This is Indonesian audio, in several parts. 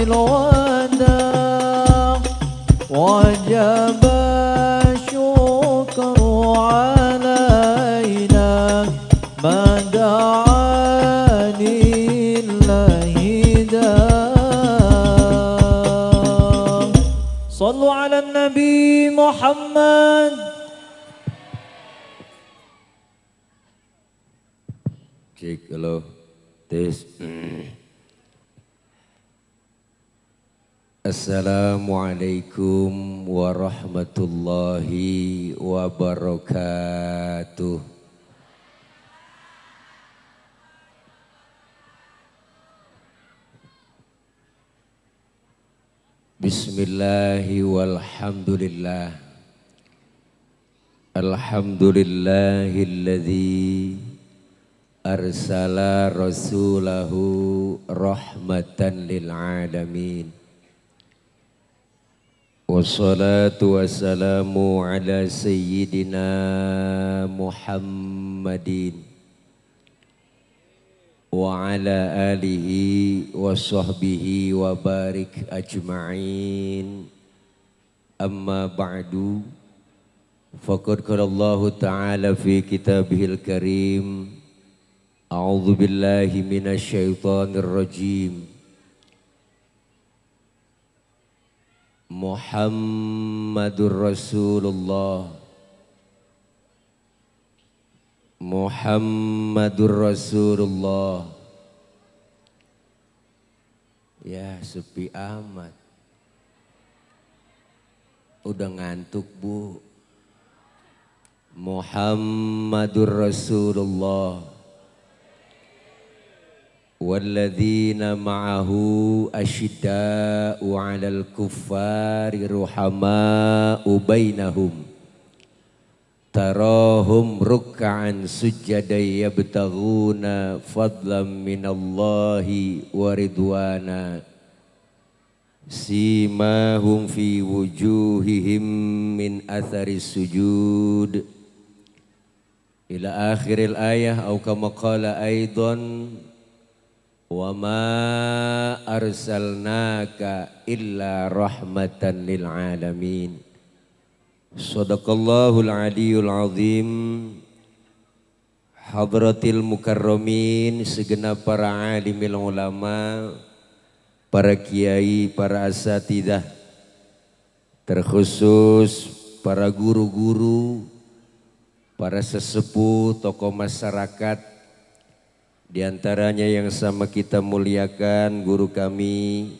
الوداع وجب الشكر علينا ما دعا لله داع صلوا على النبي محمد. Cek halo tes. Assalamualaikum warahmatullahi wabarakatuh. Bismillahi walhamdulillah. Alhamdulillahilladzi arsala rasulahu rahmatan lil alamin. Wassalatu wassalamu ala sayyidina Muhammadin wa ala alihi wa sahbihi wa barik ajma'in. Amma ba'du, faqad qala Allah ta'ala fi kitabihil karim, a'udzu billahi minasy syaithanir rajim. Muhammadur Rasulullah, Muhammadur Rasulullah. Ya sepi amat. Udah ngantuk bu. Muhammadur Rasulullah. Walladzina ma'ahu asyidda'u 'alal kuffari ruhama'u bainahum tarahum ruk'an sujjadan yabtaghuna fadlan minallahi wa ridwana simahum fi wujuhihim min atharis sujud ila akhiril ayah au kama qala aidan wa ma arsalnaka illa rahmatan lil alamin. Shadaqallahul aliyul azim. Hadratil mukarramin, segenap para alimil ulama, para kiai, para asatidah, terkhusus para guru-guru, para sesepuh, tokoh masyarakat. Di antaranya yang sama kita muliakan guru kami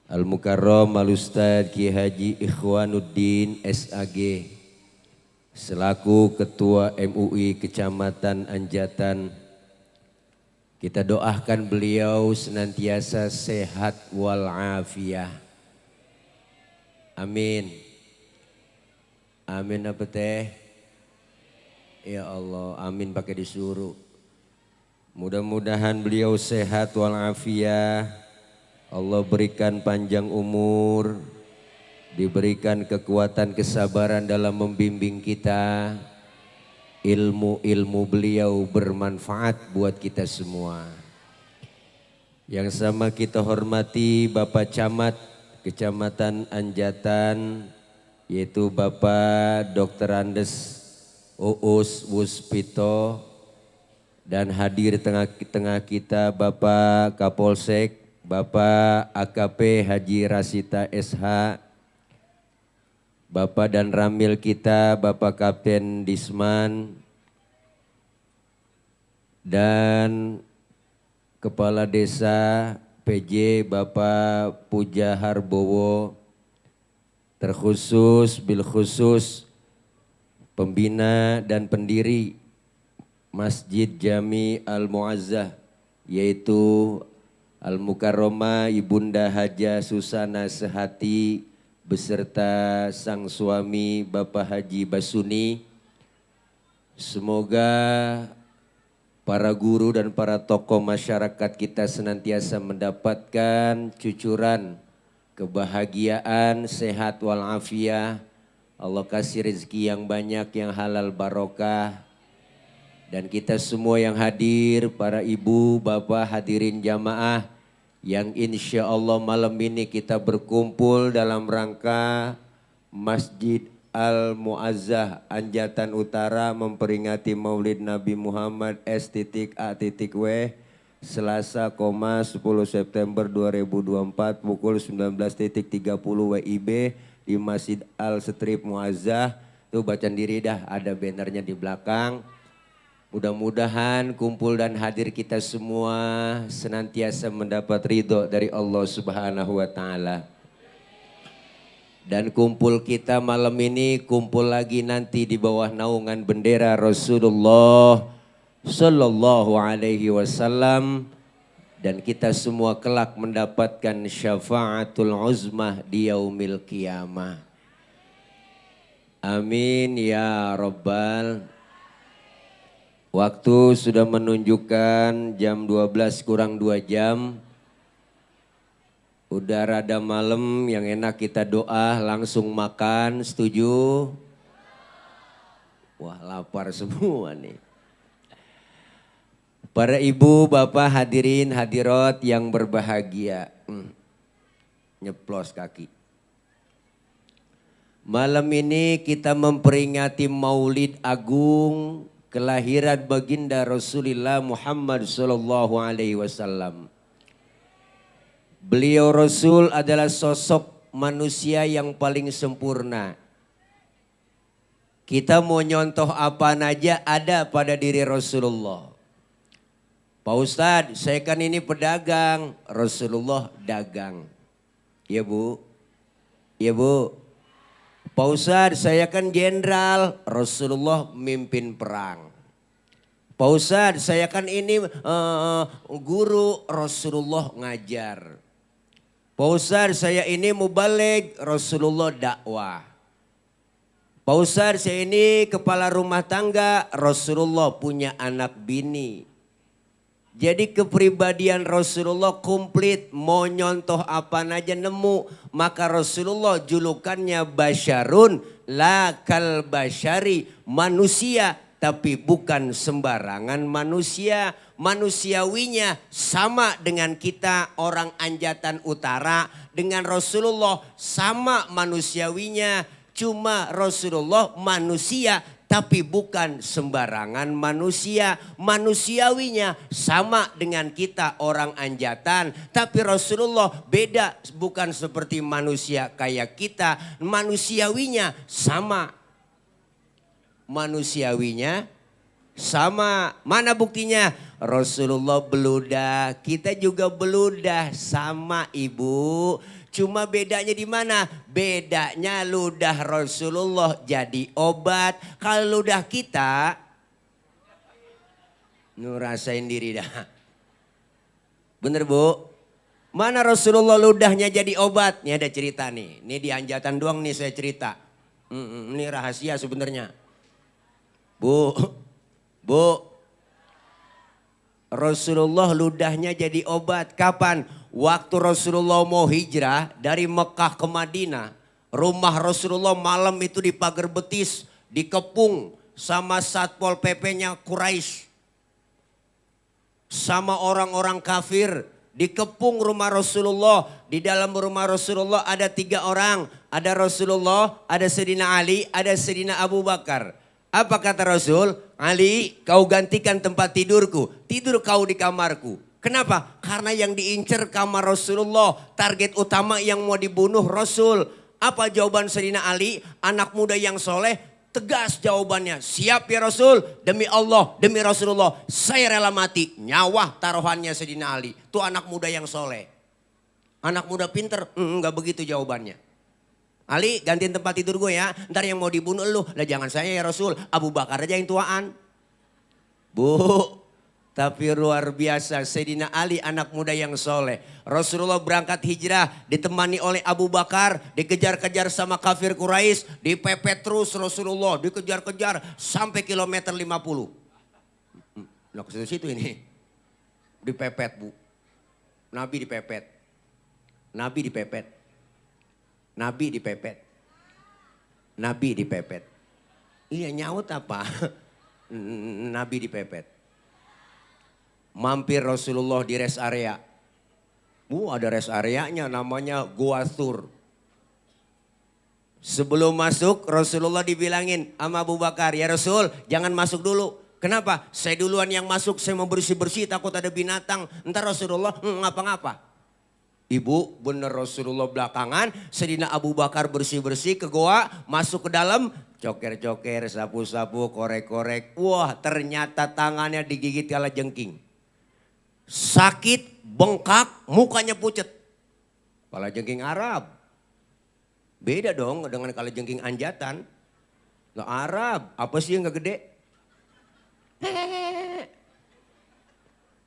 Al-Mukarram Al-Ustadz Ki Haji Ikhwanuddin SAG selaku Ketua MUI Kecamatan Anjatan. Kita doakan beliau senantiasa sehat walafiat. Amin. Amin apa teh? Ya Allah, amin pakai disuruh. Mudah-mudahan beliau sehat walafiat, Allah berikan panjang umur, diberikan kekuatan kesabaran dalam membimbing kita, ilmu-ilmu beliau bermanfaat buat kita semua. Yang sama kita hormati Bapak Camat Kecamatan Anjatan, yaitu Bapak Dr. Andes Uus Wuspito. Dan hadir di tengah kita Bapak Kapolsek, Bapak AKP Haji Rasita SH, Bapak dan Ramil kita Bapak Kapten Disman, dan Kepala Desa PJ Bapak Puja Harbowo, terkhusus bilkhusus pembina dan pendiri Masjid Jami Al-Muazzah, yaitu Al-Mukarromah Ibunda Haja Susana Sehati beserta sang suami Bapak Haji Basuni. Semoga para guru dan para tokoh masyarakat kita senantiasa mendapatkan cucuran kebahagiaan, sehat walafiat. Allah kasih rezeki yang banyak, yang halal barokah. Dan kita semua yang hadir, para ibu, bapak, hadirin jamaah yang insya Allah malam ini kita berkumpul dalam rangka Masjid Al-Mu'azzah Anjatan Utara memperingati Maulid Nabi Muhammad S.A.W Selasa, 10 September 2024 pukul 19.30 WIB di Masjid Al-Strip Mu'azzah. Tuh bacaan diri dah, ada bannernya di belakang. Mudah-mudahan kumpul dan hadir kita semua senantiasa mendapat ridho dari Allah Subhanahu wa Ta'ala. Dan kumpul kita malam ini kumpul lagi nanti di bawah naungan bendera Rasulullah Sallallahu Alaihi Wasallam. Dan kita semua kelak mendapatkan syafaatul uzmah di yaumil qiyamah. Amin ya Rabbal. Waktu sudah menunjukkan jam 12 kurang 2 jam. Udah rada malam, yang enak kita doa langsung makan, setuju? Wah lapar semua nih. Para ibu, bapak, hadirin, hadirat yang berbahagia. Nyeplos kaki. Malam ini kita memperingati Maulid Agung kelahiran baginda Rasulullah Muhammad sallallahu alaihi wasallam. Beliau Rasul adalah sosok manusia yang paling sempurna. Kita mau nyontoh apa aja ada pada diri Rasulullah. Pak Ustadz, saya kan ini pedagang, Rasulullah dagang. Iya Bu, iya Bu. Pak Ustadz, saya kan jenderal, Rasulullah mimpin perang. Pak Ustadz, saya kan ini guru, Rasulullah ngajar. Pak Ustadz, saya ini mubaligh, Rasulullah dakwah. Pak Ustadz, saya ini kepala rumah tangga, Rasulullah punya anak bini. Jadi kepribadian Rasulullah komplit, mau nyontoh apa aja nemu. Maka Rasulullah julukannya basyarun la kal basyari, manusia tapi bukan sembarangan manusia. Manusiawinya sama dengan kita orang Anjatan Utara, dengan Rasulullah sama manusiawinya. Cuma Rasulullah manusia tapi bukan sembarangan manusia. Manusiawinya sama dengan kita orang Anjatan. Tapi Rasulullah beda, bukan seperti manusia kayak kita. Manusiawinya sama. Manusiawinya sama. Mana buktinya? Rasulullah beludah, kita juga beludah sama Ibu. Cuma bedanya di mana? Bedanya ludah Rasulullah jadi obat. Kalau ludah kita, nu rasain diri dah. Bener Bu? Mana Rasulullah ludahnya jadi obat? Ini ada cerita nih. Ini di Anjatan doang nih saya cerita. Ini rahasia sebenarnya. Bu, Bu. Rasulullah ludahnya jadi obat. Kapan? Waktu Rasulullah mau hijrah dari Mekah ke Madinah. Rumah Rasulullah malam itu di pagar betis. Dikepung sama Satpol PP-nya Quraisy. Sama orang-orang kafir. Dikepung rumah Rasulullah. Di dalam rumah Rasulullah ada 3 orang. Ada Rasulullah, ada Sayyidina Ali, ada Sayyidina Abu Bakar. Apa kata Rasul? Ali, kau gantikan tempat tidurku. Tidur kau di kamarku. Kenapa? Karena yang diincar kamar Rasulullah. Target utama yang mau dibunuh Rasul. Apa jawaban Sayyidina Ali? Anak muda yang soleh. Tegas jawabannya. Siap ya Rasul. Demi Allah, demi Rasulullah. Saya rela mati. Nyawa taruhannya Sayyidina Ali. Itu anak muda yang soleh. Anak muda pinter? Enggak begitu jawabannya. Ali, gantiin tempat tidur gue ya. Ntar yang mau dibunuh lu. Lah jangan saya ya Rasul. Abu Bakar aja yang tuaan. Bu, tapi luar biasa. Sayyidina Ali anak muda yang soleh. Rasulullah berangkat hijrah. Ditemani oleh Abu Bakar. Dikejar-kejar sama kafir Quraisy. Dipepet terus Rasulullah. Dikejar-kejar sampai kilometer 50. Nah ke situ ini. Dipepet Bu. Nabi dipepet. Nabi dipepet. Nabi dipepet. Nabi dipepet. Iya nyaut apa? Nabi dipepet. Mampir Rasulullah di rest area. Ada rest areanya namanya Goa Tour. Sebelum masuk Rasulullah dibilangin sama Abu Bakar, ya Rasul jangan masuk dulu. Kenapa? Saya duluan yang masuk, saya mau bersih-bersih takut ada binatang. Ntar Rasulullah ngapa-ngapa. Ibu bener Rasulullah belakangan, Sayyidina Abu Bakar bersih-bersih ke goa, masuk ke dalam, coker-coker, sapu-sapu, korek-korek. Wah ternyata tangannya digigit kalajengking. Sakit, bengkak, mukanya pucet. Kalajengking Arab. Beda dong dengan kalajengking anjatan. Lah Arab, apa sih yang gak gede?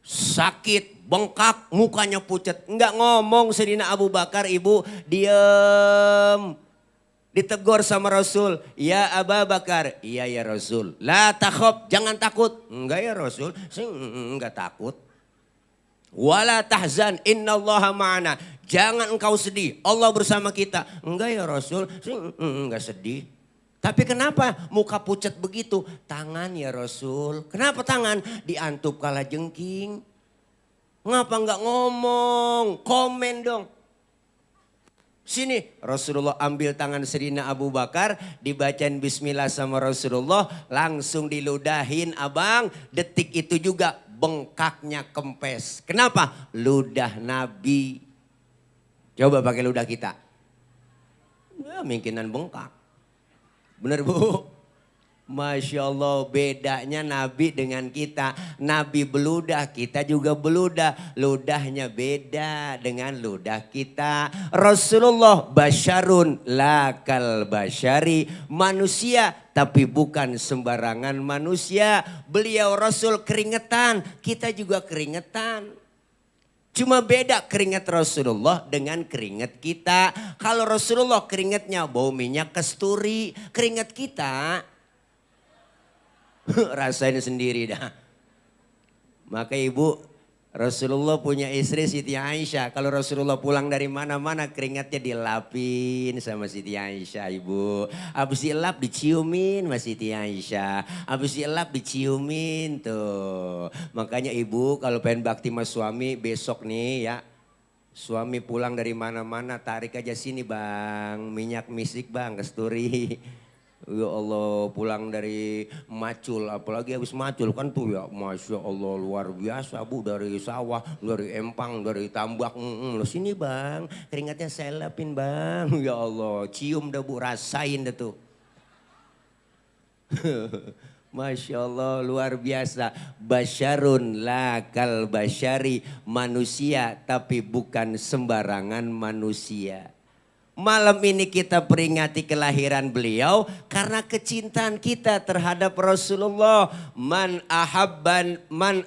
Sakit, bengkak, mukanya pucat. Enggak ngomong Sayyidina Abu Bakar, ibu diem. Ditegur sama Rasul, ya Abu Bakar, iya ya Rasul. La takhaf, jangan takut. Enggak ya Rasul, saya enggak takut. Wala tahzan, innallaha ma'ana. Jangan engkau sedih, Allah bersama kita. Enggak ya Rasul, saya enggak sedih. Tapi kenapa muka pucat begitu? Tangan ya Rasul. Kenapa tangan? Diantup kalajengking. Ngapa enggak ngomong? Komen dong. Sini Rasulullah ambil tangan Sayyidina Abu Bakar. Dibacain bismillah sama Rasulullah. Langsung diludahin abang. Detik itu juga bengkaknya kempes. Kenapa? Ludah Nabi. Coba pakai ludah kita. Ya, mungkinan bengkak. Benar Bu? Masya Allah bedanya Nabi dengan kita. Nabi beludah, kita juga beludah. Ludahnya beda dengan ludah kita. Rasulullah basyarun lakal basyari. Manusia tapi bukan sembarangan manusia. Beliau Rasul keringetan, kita juga keringetan. Cuma beda keringat Rasulullah dengan keringat kita. Kalau Rasulullah keringatnya bau minyak kasturi. Keringat kita rasain sendiri dah. Maka ibu Rasulullah punya istri Siti Aisyah. Kalau Rasulullah pulang dari mana-mana keringatnya dilapin sama Siti Aisyah ibu. Habis dilap diciumin sama Siti Aisyah. Habis dilap diciumin tuh. Makanya ibu kalau pengen bakti sama suami besok nih ya. Suami pulang dari mana-mana tarik aja sini bang. Minyak misik bang kasturi. Ya Allah pulang dari macul apalagi habis macul kan tuh ya Masya Allah luar biasa Bu dari sawah dari empang dari tambak sini bang keringatnya saya lapin bang ya Allah cium dah Bu rasain dah tuh. Masya Allah luar biasa basyarun lakal basyari manusia tapi bukan sembarangan manusia. Malam ini kita peringati kelahiran beliau karena kecintaan kita terhadap Rasulullah. Man ahabbani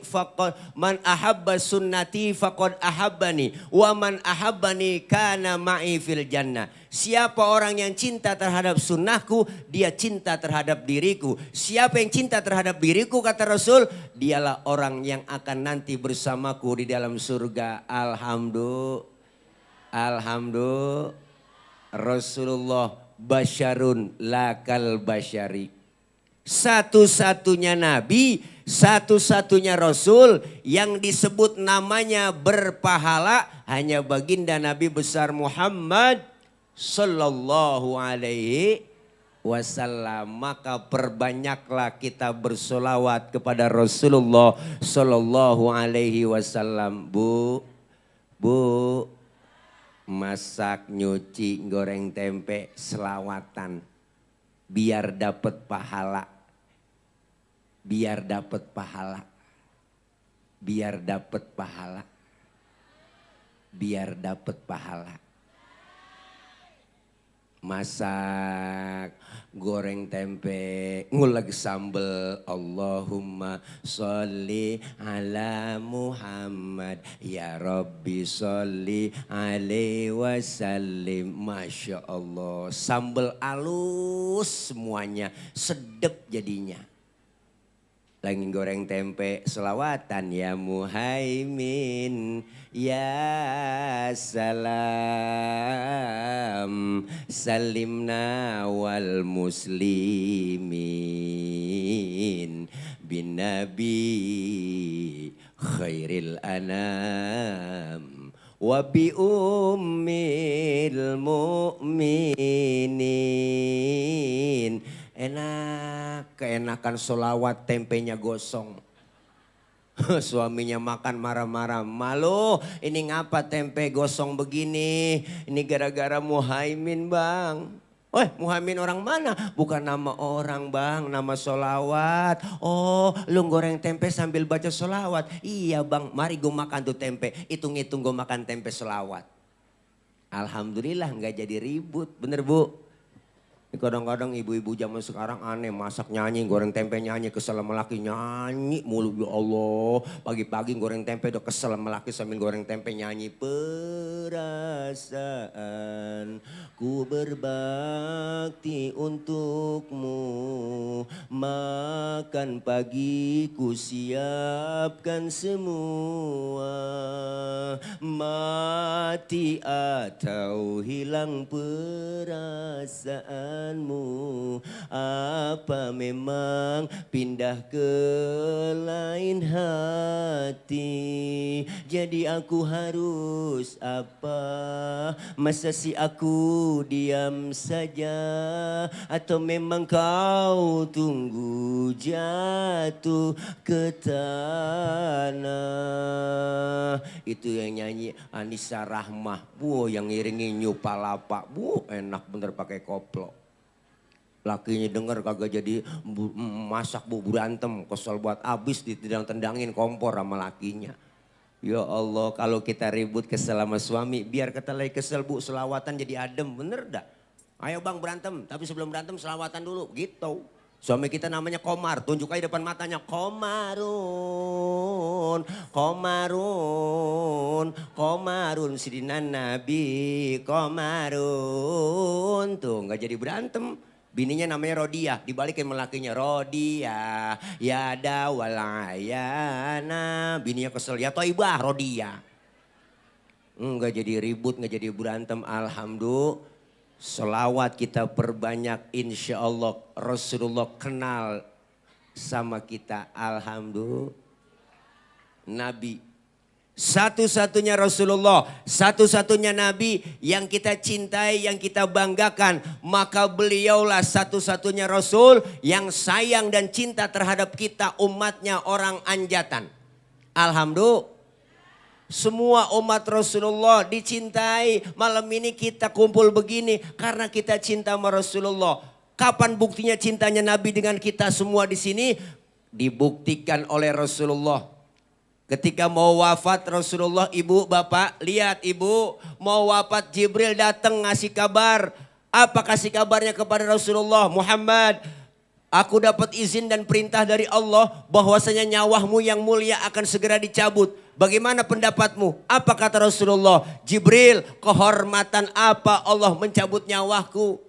faqad man ahabba sunnati faqad ahabbani wa man ahabbani kana ma'i fil jannah. Siapa orang yang cinta terhadap sunnahku, dia cinta terhadap diriku. Siapa yang cinta terhadap diriku kata Rasul, dialah orang yang akan nanti bersamaku di dalam surga. Alhamdulillah Rasulullah basyarun lakal basyari. Satu-satunya nabi, satu-satunya rasul yang disebut namanya berpahala hanya baginda Nabi besar Muhammad sallallahu alaihi wasallam. Maka perbanyaklah kita bersolawat kepada Rasulullah sallallahu alaihi wasallam. Bu masak, nyuci, goreng tempe, selawatan. Biar dapat pahala. Biar dapat pahala. Biar dapat pahala. Biar dapat pahala. Masak, goreng tempe, nguleg sambel. Allahumma sholli ala Muhammad. Ya Rabbi sholli alaihi wasallim. Masya Allah. Sambel halus semuanya. Sedep jadinya. Lagi goreng tempe selawatan ya Muhaimin ya salam salimna wal muslimin bin nabi khairil anam wa bi ummil mu'minin. Enak, keenakan solawat tempenya gosong. Suaminya makan marah-marah, malu ini ngapa tempe gosong begini, ini gara-gara Muhaimin bang. Muhaimin orang mana? Bukan nama orang bang, nama solawat. Oh lu goreng tempe sambil baca solawat. Iya bang, mari gue makan tuh tempe, hitung-hitung gue makan tempe solawat. Alhamdulillah nggak jadi ribut, bener bu? Kadang-kadang ibu-ibu zaman sekarang aneh, masak nyanyi, goreng tempe nyanyi, kesel sama laki nyanyi mulu, ya Allah. Pagi-pagi goreng tempe udah kesel sama laki sambil goreng tempe nyanyi. Perasaan ku berbakti untukmu, makan pagi ku siapkan semua, mati atau hilang perasaan. Apa memang pindah ke lain hati? Jadi aku harus apa? Masa si aku diam saja? Atau memang kau tunggu jatuh ke tanah? Itu yang nyanyi Anissa Rahmah. Bu, yang ngiringi Nyu Palapa. Bu, enak bener pakai koplo. Lakinya denger kagak jadi masak bu, berantem, kesel buat abis ditendang-tendangin kompor sama lakinya. Ya Allah, kalau kita ribut kesel sama suami, biar kita lagi kesel bu, selawatan jadi adem, bener dah. Ayo bang berantem, tapi sebelum berantem selawatan dulu, gitu. Suami kita namanya Komar, tunjuk aja depan matanya, Komarun, Komarun, Komarun, Sidina Nabi, Komarun, tuh nggak jadi berantem. Bininya namanya Rodia, dibalikin melakinya Rodia, ya dawalayana. Bininya kesel, ya toibah Rodia. Enggak jadi ribut, enggak jadi berantem, alhamdulillah. Selawat kita perbanyak, insya Allah Rasulullah kenal sama kita, alhamdulillah. Nabi satu-satunya Rasulullah, satu-satunya Nabi yang kita cintai, yang kita banggakan. Maka beliaulah satu-satunya Rasul yang sayang dan cinta terhadap kita umatnya, orang anjatan. Alhamdulillah. Semua umat Rasulullah dicintai. Malam ini kita kumpul begini karena kita cinta sama Rasulullah. Kapan buktinya cintanya Nabi dengan kita semua di sini? Dibuktikan oleh Rasulullah. Ketika mau wafat Rasulullah, ibu bapak lihat ibu mau wafat, Jibril datang ngasih kabar. Apa kasih kabarnya kepada Rasulullah? Muhammad, aku dapat izin dan perintah dari Allah bahwasanya nyawamu yang mulia akan segera dicabut. Bagaimana pendapatmu? Apa kata Rasulullah? Jibril, kehormatan apa Allah mencabut nyawaku?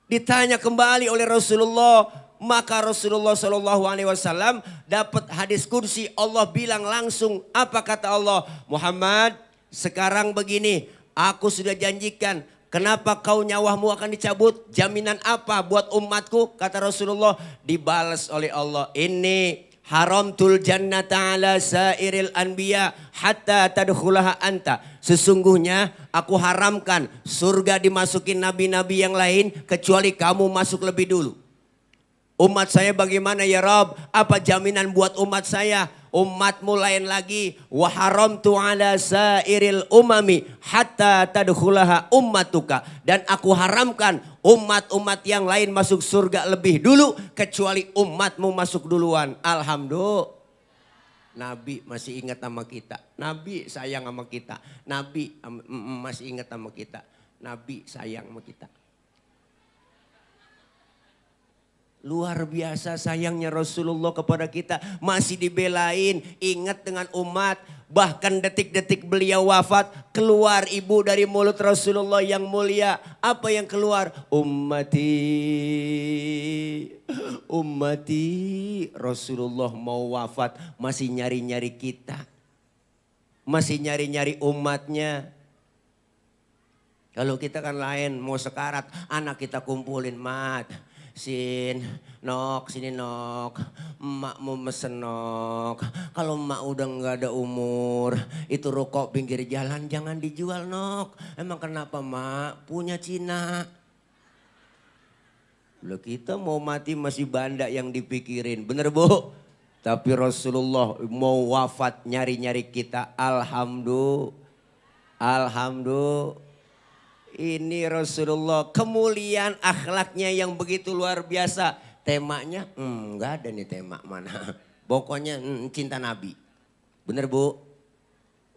Ditanya kembali oleh Rasulullah. Maka Rasulullah SAW dapat hadis kursi, Allah bilang langsung, apa kata Allah? Muhammad, sekarang begini, aku sudah janjikan, kenapa kau nyawamu akan dicabut? Jaminan apa buat umatku? Kata Rasulullah, dibalas oleh Allah, ini haramtul jannata ala sairil anbiya hatta tadkhulaha anta. Sesungguhnya aku haramkan surga dimasukin nabi-nabi yang lain kecuali kamu masuk lebih dulu. Umat saya bagaimana ya Rabb? Apa jaminan buat umat saya? Umatmu lain lagi. Wa haramtu ala sairil umami hatta tadkhulaha ummatuka. Dan aku haramkan umat-umat yang lain masuk surga lebih dulu kecuali umatmu masuk duluan. Alhamdulillah. Nabi masih ingat sama kita. Nabi sayang sama kita. Nabi masih ingat sama kita. Nabi sayang sama kita. Luar biasa sayangnya Rasulullah kepada kita. Masih dibelain, ingat dengan umat. Bahkan detik-detik beliau wafat, keluar ibu dari mulut Rasulullah yang mulia. Apa yang keluar? Ummati, ummati. Rasulullah mau wafat, masih nyari-nyari kita. Masih nyari-nyari umatnya. Kalau kita kan lain, mau sekarat, anak kita kumpulin, mat. Sin, nok, sini nok, emak mau mesen nok. Kalau emak udah nggak ada umur, itu rokok pinggir jalan jangan dijual nok. Emang kenapa mak? Punya Cina. Loh kita mau mati masih banda yang dipikirin, bener bu? Tapi Rasulullah mau wafat nyari-nyari kita, alhamdulillah. Alhamdulillah. Ini Rasulullah kemuliaan akhlaknya yang begitu luar biasa. Temanya enggak ada nih tema mana. Pokoknya cinta Nabi. Bener bu?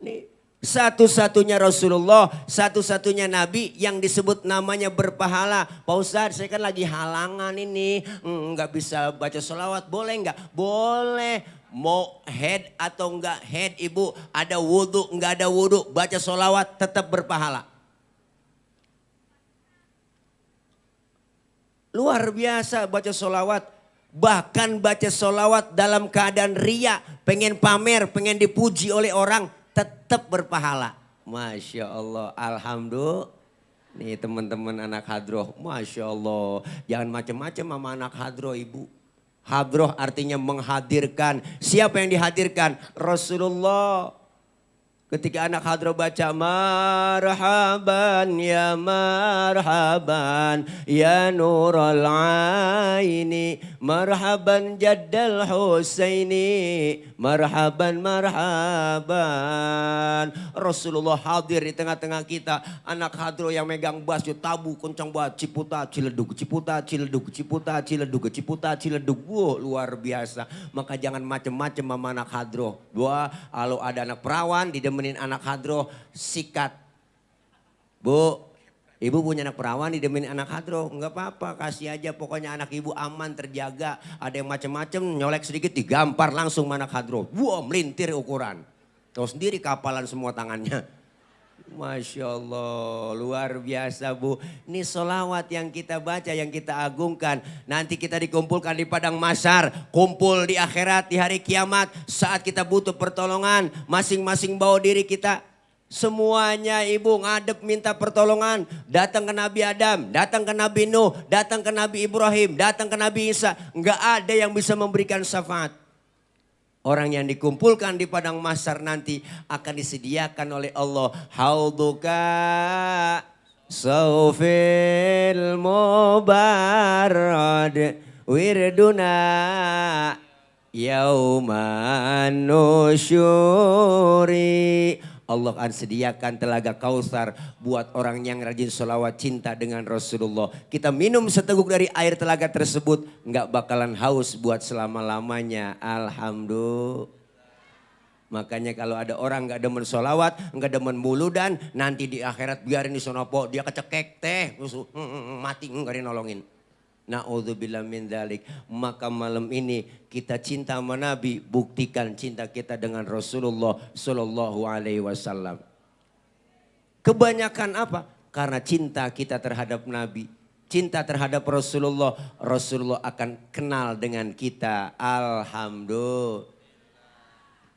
Nih satu-satunya Rasulullah, satu-satunya Nabi yang disebut namanya berpahala. Pak Ustadz saya kan lagi halangan ini. Enggak bisa baca sholawat, boleh enggak? Boleh. Mau head atau enggak head ibu. Ada wudhu, enggak ada wudhu. Baca sholawat tetap berpahala. Luar biasa baca sholawat. Bahkan baca sholawat dalam keadaan ria. Pengen pamer, pengen dipuji oleh orang. Tetap berpahala. Masya Allah. Alhamdulillah. Nih teman-teman anak hadroh. Masya Allah. Jangan macam-macam sama anak hadroh ibu. Hadroh artinya menghadirkan. Siapa yang dihadirkan? Rasulullah. Ketika anak hadroh baca marhaban ya marhaban ya nurul aini marhaban jaddal husaini marhaban marhaban. Rasulullah hadir di tengah-tengah kita. Anak hadroh yang megang bass tabu kencang banget. Ciputa ciledug, ciputa ciledug, ciputa ciledug, ciputa ciledug. Wow, luar biasa. Maka jangan macem-macem sama anak hadroh. Dua, kalau ada anak perawan didemenin anak hadroh sikat. Bu, ibu punya anak perawan didemenin anak hadroh. Enggak apa-apa, kasih aja pokoknya anak ibu aman terjaga. Ada yang macem-macem nyolek sedikit digampar langsung sama anak hadroh. Wow, melintir ukuran. Tahu sendiri kapalan semua tangannya. Masya Allah, luar biasa bu. Ini solawat yang kita baca, yang kita agungkan. Nanti kita dikumpulkan di padang mahsyar, kumpul di akhirat, di hari kiamat. Saat kita butuh pertolongan, masing-masing bawa diri kita. Semuanya ibu ngadep minta pertolongan. Datang ke Nabi Adam, datang ke Nabi Nuh, datang ke Nabi Ibrahim, datang ke Nabi Isa. Enggak ada yang bisa memberikan syafaat. Orang yang dikumpulkan di padang mahsyar nanti akan disediakan oleh Allah. Hauduka saufil mubarrad wirduna yauman nusyuri. Allah akan sediakan telaga Kausar buat orang yang rajin sholawat cinta dengan Rasulullah. Kita minum seteguk dari air telaga tersebut, nggak bakalan haus buat selama-lamanya. Alhamdulillah. Makanya kalau ada orang nggak demen sholawat, nggak demen muludan, nanti di akhirat biarin di sonopo dia kecekek teh, mati nggak dinolongin. Na'udzubillah min dzalik. Maka malam ini kita cinta sama Nabi, buktikan cinta kita dengan Rasulullah sallallahu alaihi wasallam. Kebanyakan apa? Karena cinta kita terhadap Nabi, cinta terhadap Rasulullah, Rasulullah akan kenal dengan kita. Alhamdulillah.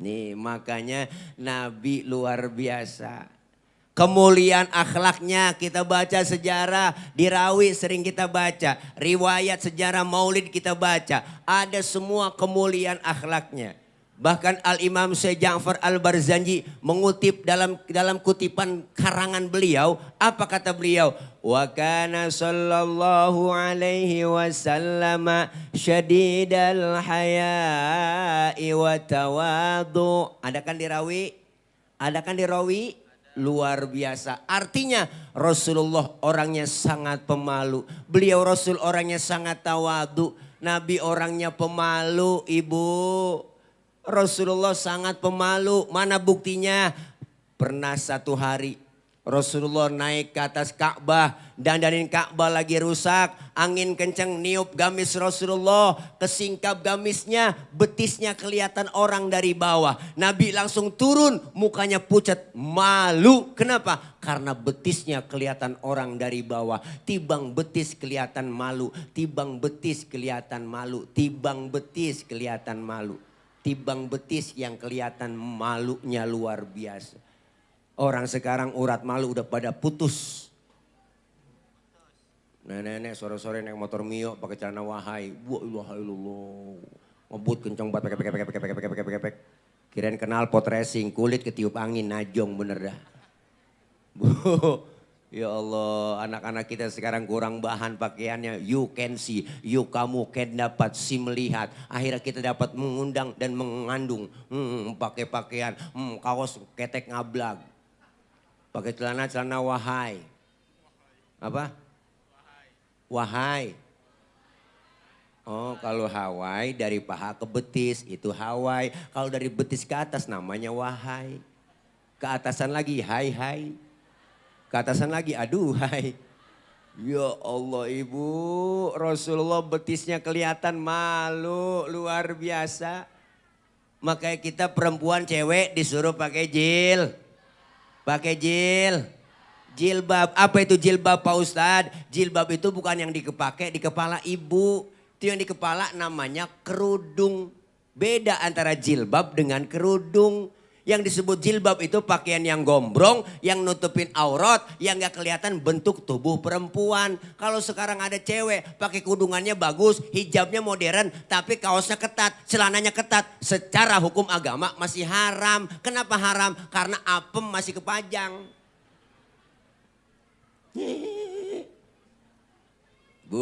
Nih makanya Nabi luar biasa. Kemuliaan akhlaknya kita baca sejarah di Rawi sering kita baca. Riwayat sejarah maulid kita baca. Ada semua kemuliaan akhlaknya. Bahkan Al-Imam Syekh Ja'far Al-Barzanji mengutip dalam kutipan karangan beliau. Apa kata beliau? Wa kana sallallahu alaihi wasallam syadidal haya'i wa tawadu. Ada kan di Rawi? Ada kan di Rawi? Luar biasa. Artinya Rasulullah orangnya sangat pemalu. Beliau Rasul orangnya sangat tawadu. Nabi orangnya pemalu ibu. Rasulullah sangat pemalu. Mana buktinya? Pernah satu hari Rasulullah naik ke atas Ka'bah, dandanin Ka'bah lagi rusak, angin kencang niup gamis Rasulullah, kesingkap gamisnya, betisnya kelihatan orang dari bawah. Nabi langsung turun, mukanya pucat, malu. Kenapa? Karena betisnya kelihatan orang dari bawah. Tibang betis kelihatan malu, tibang betis kelihatan malu, tibang betis kelihatan malu. Tibang betis yang kelihatan malunya luar biasa. Orang sekarang urat malu udah pada putus. Nenek-nenek sore-sore naik motor Mio pakai celana wahai. Wah ilaha illallah. Ngebut kencang banget pek. Kirain kenal pot racing, kulit ketiup angin, najong bener dah. Bu, ya Allah, anak-anak kita sekarang kurang bahan pakaiannya. You can see, kamu can dapat si melihat. Akhirnya kita dapat mengundang dan mengandung. Pakai pakaian, kaos ketek ngablag. Pakai celana wahai. Apa? Wahai. Oh kalau Hawaii dari paha ke betis itu Hawaii. Kalau dari betis ke atas namanya wahai. Ke atasan lagi hai. Ke atasan lagi aduhai. Ya Allah ibu, Rasulullah betisnya kelihatan malu luar biasa. Makanya kita perempuan cewek disuruh pakai jil. Pakai jil. Jilbab, apa itu jilbab Pak Ustadz? Jilbab itu bukan yang dipakai di kepala ibu. Itu yang di kepala namanya kerudung. Beda antara jilbab dengan kerudung. Yang disebut jilbab itu pakaian yang gombrong, yang nutupin aurat, yang gak kelihatan bentuk tubuh perempuan. Kalau sekarang ada cewek pakai kudungannya bagus, hijabnya modern, tapi kaosnya ketat, celananya ketat. Secara hukum agama masih haram. Kenapa haram? Karena apem masih kepajang. Bu,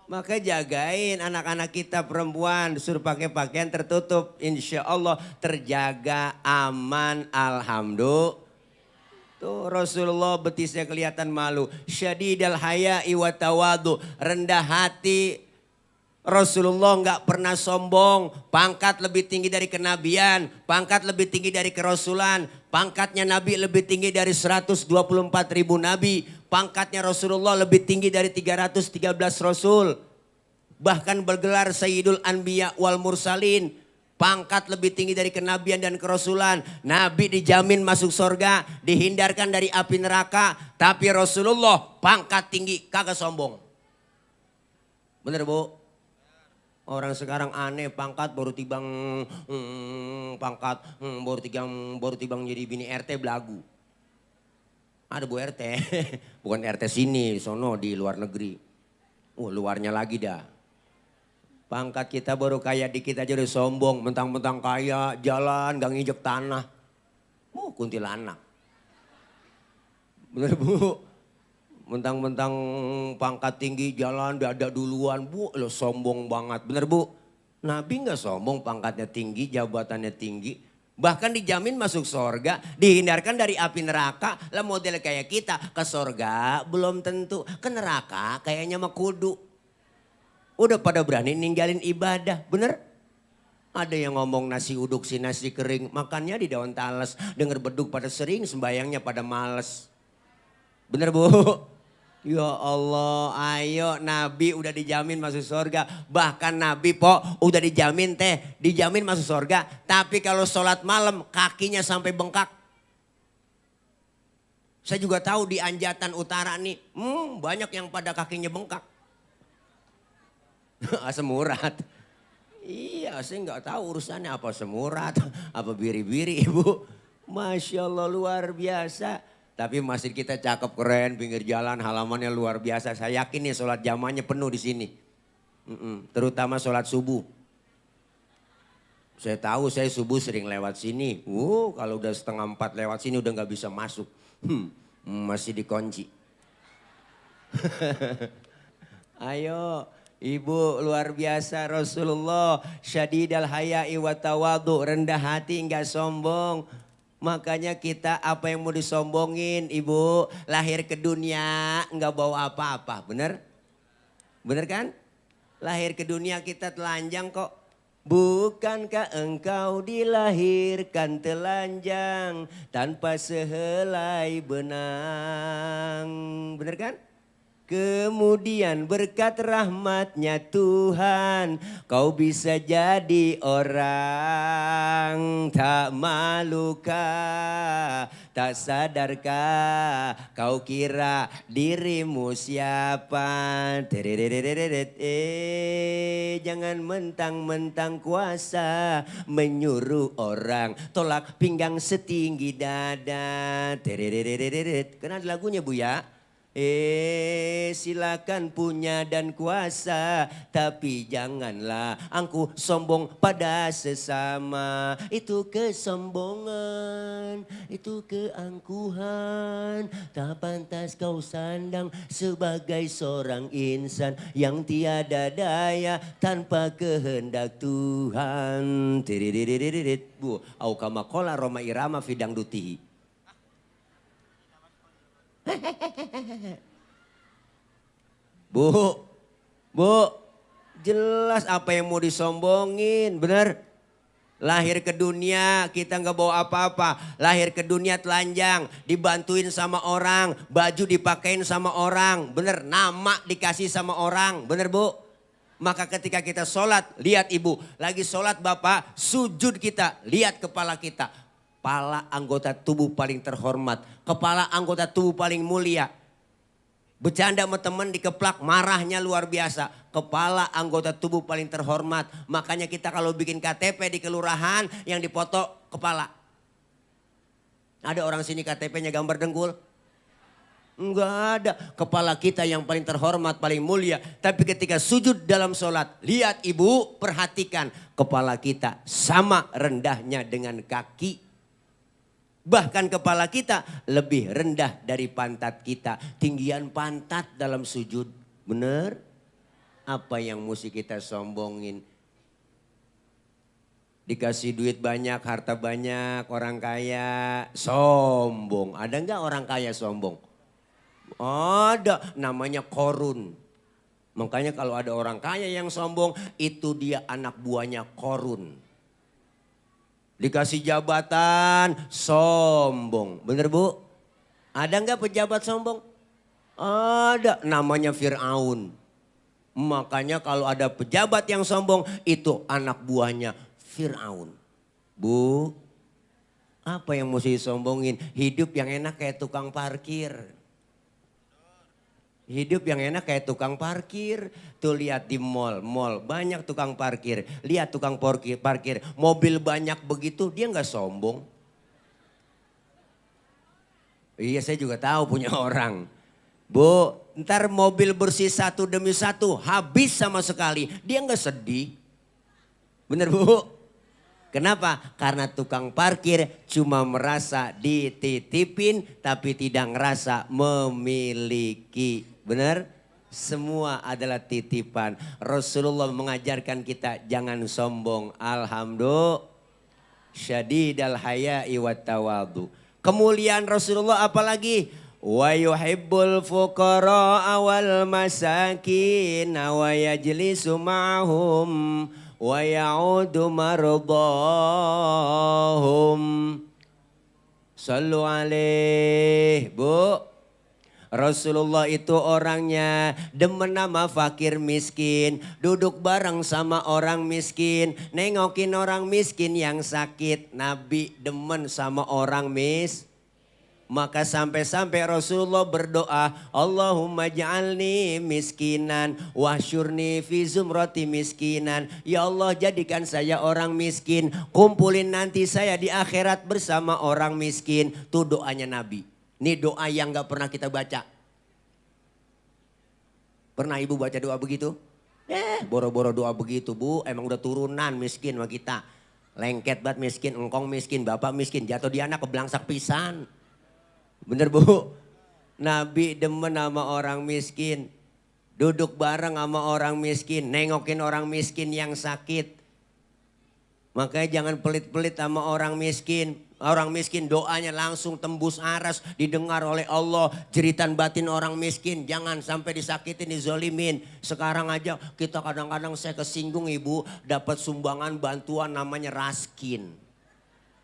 maka jagain anak-anak kita perempuan, suruh pakai pakaian tertutup. Insya Allah terjaga aman, alhamdulillah. Tuh Rasulullah betisnya kelihatan malu. Syadidal haya'i wa tawadu, rendah hati. Rasulullah nggak pernah sombong, pangkat lebih tinggi dari kenabian, pangkat lebih tinggi dari kerasulan, pangkatnya Nabi lebih tinggi dari 124.000 Nabi, pangkatnya Rasulullah lebih tinggi dari 313 Rasul. Bahkan bergelar Sayyidul Anbiya wal Mursalin, pangkat lebih tinggi dari kenabian dan kerasulan. Nabi dijamin masuk surga, dihindarkan dari api neraka, tapi Rasulullah pangkat tinggi kagak sombong. Bener Bu? Orang sekarang aneh pangkat baru tibang baru tibang jadi bini RT belagu. Ada Bu RT, bukan RT sini, sono di luar negeri. Luarnya lagi dah. Pangkat kita baru kaya dikit aja udah sombong, mentang-mentang kaya, jalan gak nginjek tanah. Kuntilanak. Bener Bu? Mentang-mentang pangkat tinggi jalan dada duluan, Bu, lo sombong banget. Bener Bu? Nabi gak sombong, pangkatnya tinggi, jabatannya tinggi. Bahkan dijamin masuk sorga, dihindarkan dari api neraka. Lah model kayak kita, ke sorga belum tentu, ke neraka kayaknya mah kudu. Udah pada berani ninggalin ibadah, bener? Ada yang ngomong nasi uduk si nasi kering, makannya di daun talas. Denger beduk pada sering, sembayangnya pada males. Bener Bu? Ya Allah, ayo Nabi udah dijamin masuk surga. Bahkan Nabi udah dijamin masuk surga. Tapi kalau sholat malam kakinya sampai bengkak. Saya juga tahu di Anjatan Utara nih, banyak yang pada kakinya bengkak. Asam urat. Iya, saya nggak tahu urusannya apa asam urat, apa biri-biri Ibu. Masya Allah luar biasa. Tapi masjid kita cakep keren, pinggir jalan halamannya luar biasa. Saya yakin nih sholat jamaahnya penuh di sini. Terutama sholat subuh. Saya tahu saya subuh sering lewat sini. Kalau udah 3:30 lewat sini udah gak bisa masuk. Masih dikunci. Ayo Ibu luar biasa Rasulullah. Syadidal haya'i wa tawadu, rendah hati gak sombong. Makanya kita apa yang mau disombongin Ibu, lahir ke dunia nggak bawa apa-apa, bener? Bener kan? Lahir ke dunia kita telanjang kok. Bukankah engkau dilahirkan telanjang tanpa sehelai benang, bener kan? Kemudian berkat rahmatnya Tuhan kau bisa jadi orang. Tak malukah, tak sadarkah kau kira dirimu siapa? Jangan mentang-mentang kuasa menyuruh orang tolak pinggang setinggi dada. Kenal lagunya Bu ya? Silakan punya dan kuasa, tapi janganlah angkuh sombong pada sesama. Itu kesombongan, itu keangkuhan, tak pantas kau sandang sebagai seorang insan yang tiada daya tanpa kehendak Tuhan. Tidididididid. Bu, au kama qala Roma Irama fidang dutihi. Bu, jelas apa yang mau disombongin, bener? Lahir ke dunia kita nggak bawa apa-apa. Lahir ke dunia telanjang, dibantuin sama orang, baju dipakein sama orang, bener? Nama dikasih sama orang, bener Bu? Maka ketika kita sholat, lihat ibu, lagi sholat bapak, sujud kita, lihat kepala kita. Kepala anggota tubuh paling terhormat, kepala anggota tubuh paling mulia. Bercanda sama teman dikeplak, marahnya luar biasa. Kepala anggota tubuh paling terhormat. Makanya kita kalau bikin KTP di kelurahan yang dipoto kepala. Ada orang sini KTP-nya gambar dengkul? Enggak ada. Kepala kita yang paling terhormat, paling mulia. Tapi ketika sujud dalam sholat, lihat ibu, perhatikan. Kepala kita sama rendahnya dengan kaki. Bahkan kepala kita lebih rendah dari pantat kita. Tinggian pantat dalam sujud. Benar? Apa yang mesti kita sombongin? Dikasih duit banyak, harta banyak, orang kaya sombong. Ada enggak orang kaya sombong? Ada, namanya korun. Makanya kalau ada orang kaya yang sombong, itu dia anak buahnya korun. Dikasih jabatan, sombong. Bener Bu? Ada enggak pejabat sombong? Ada, namanya Fir'aun. Makanya kalau ada pejabat yang sombong, itu anak buahnya Fir'aun. Bu, apa yang mesti disombongin? Hidup yang enak kayak tukang parkir. Hidup yang enak kayak tukang parkir. Tuh lihat di mall banyak tukang parkir. Lihat tukang parkir, mobil banyak begitu, dia nggak sombong. Iya saya juga tahu punya orang. Bu, ntar mobil bersih satu demi satu, habis sama sekali. Dia nggak sedih. Bener Bu? Kenapa? Karena tukang parkir cuma merasa dititipin tapi tidak ngerasa memiliki. Benar? Semua adalah titipan. Rasulullah mengajarkan kita jangan sombong. Alhamdulillah. Syadidal haya'i wat tawadu. Kemuliaan Rasulullah apalagi? Wa yuhibbul fuqara wal masakin wa yajlisu ma'hum wa ya'udu mardahum. Sallu alaih. Bu, Rasulullah itu orangnya demen nama fakir miskin. Duduk bareng sama orang miskin. Nengokin orang miskin yang sakit. Nabi demen sama orang Maka sampai-sampai Rasulullah berdoa, Allahumma ja'alni miskinan wahsyurni fi zumrati miskinan. Ya Allah jadikan saya orang miskin. Kumpulin nanti saya di akhirat bersama orang miskin. Itu doanya Nabi. Ini doa yang gak pernah kita baca. Pernah ibu baca doa begitu? Boro-boro doa begitu Bu. Emang udah turunan miskin sama kita. Lengket banget miskin, engkong miskin, bapak miskin. Jatuh di anak kebelangsak pisan. Bener Bu? Nabi demen sama orang miskin. Duduk bareng sama orang miskin. Nengokin orang miskin yang sakit. Makanya jangan pelit-pelit sama orang miskin. Orang miskin doanya langsung tembus aras. Didengar oleh Allah. Jeritan batin orang miskin. Jangan sampai disakitin, dizolimin. Sekarang aja kita kadang-kadang saya kesinggung ibu. Dapat sumbangan bantuan namanya raskin.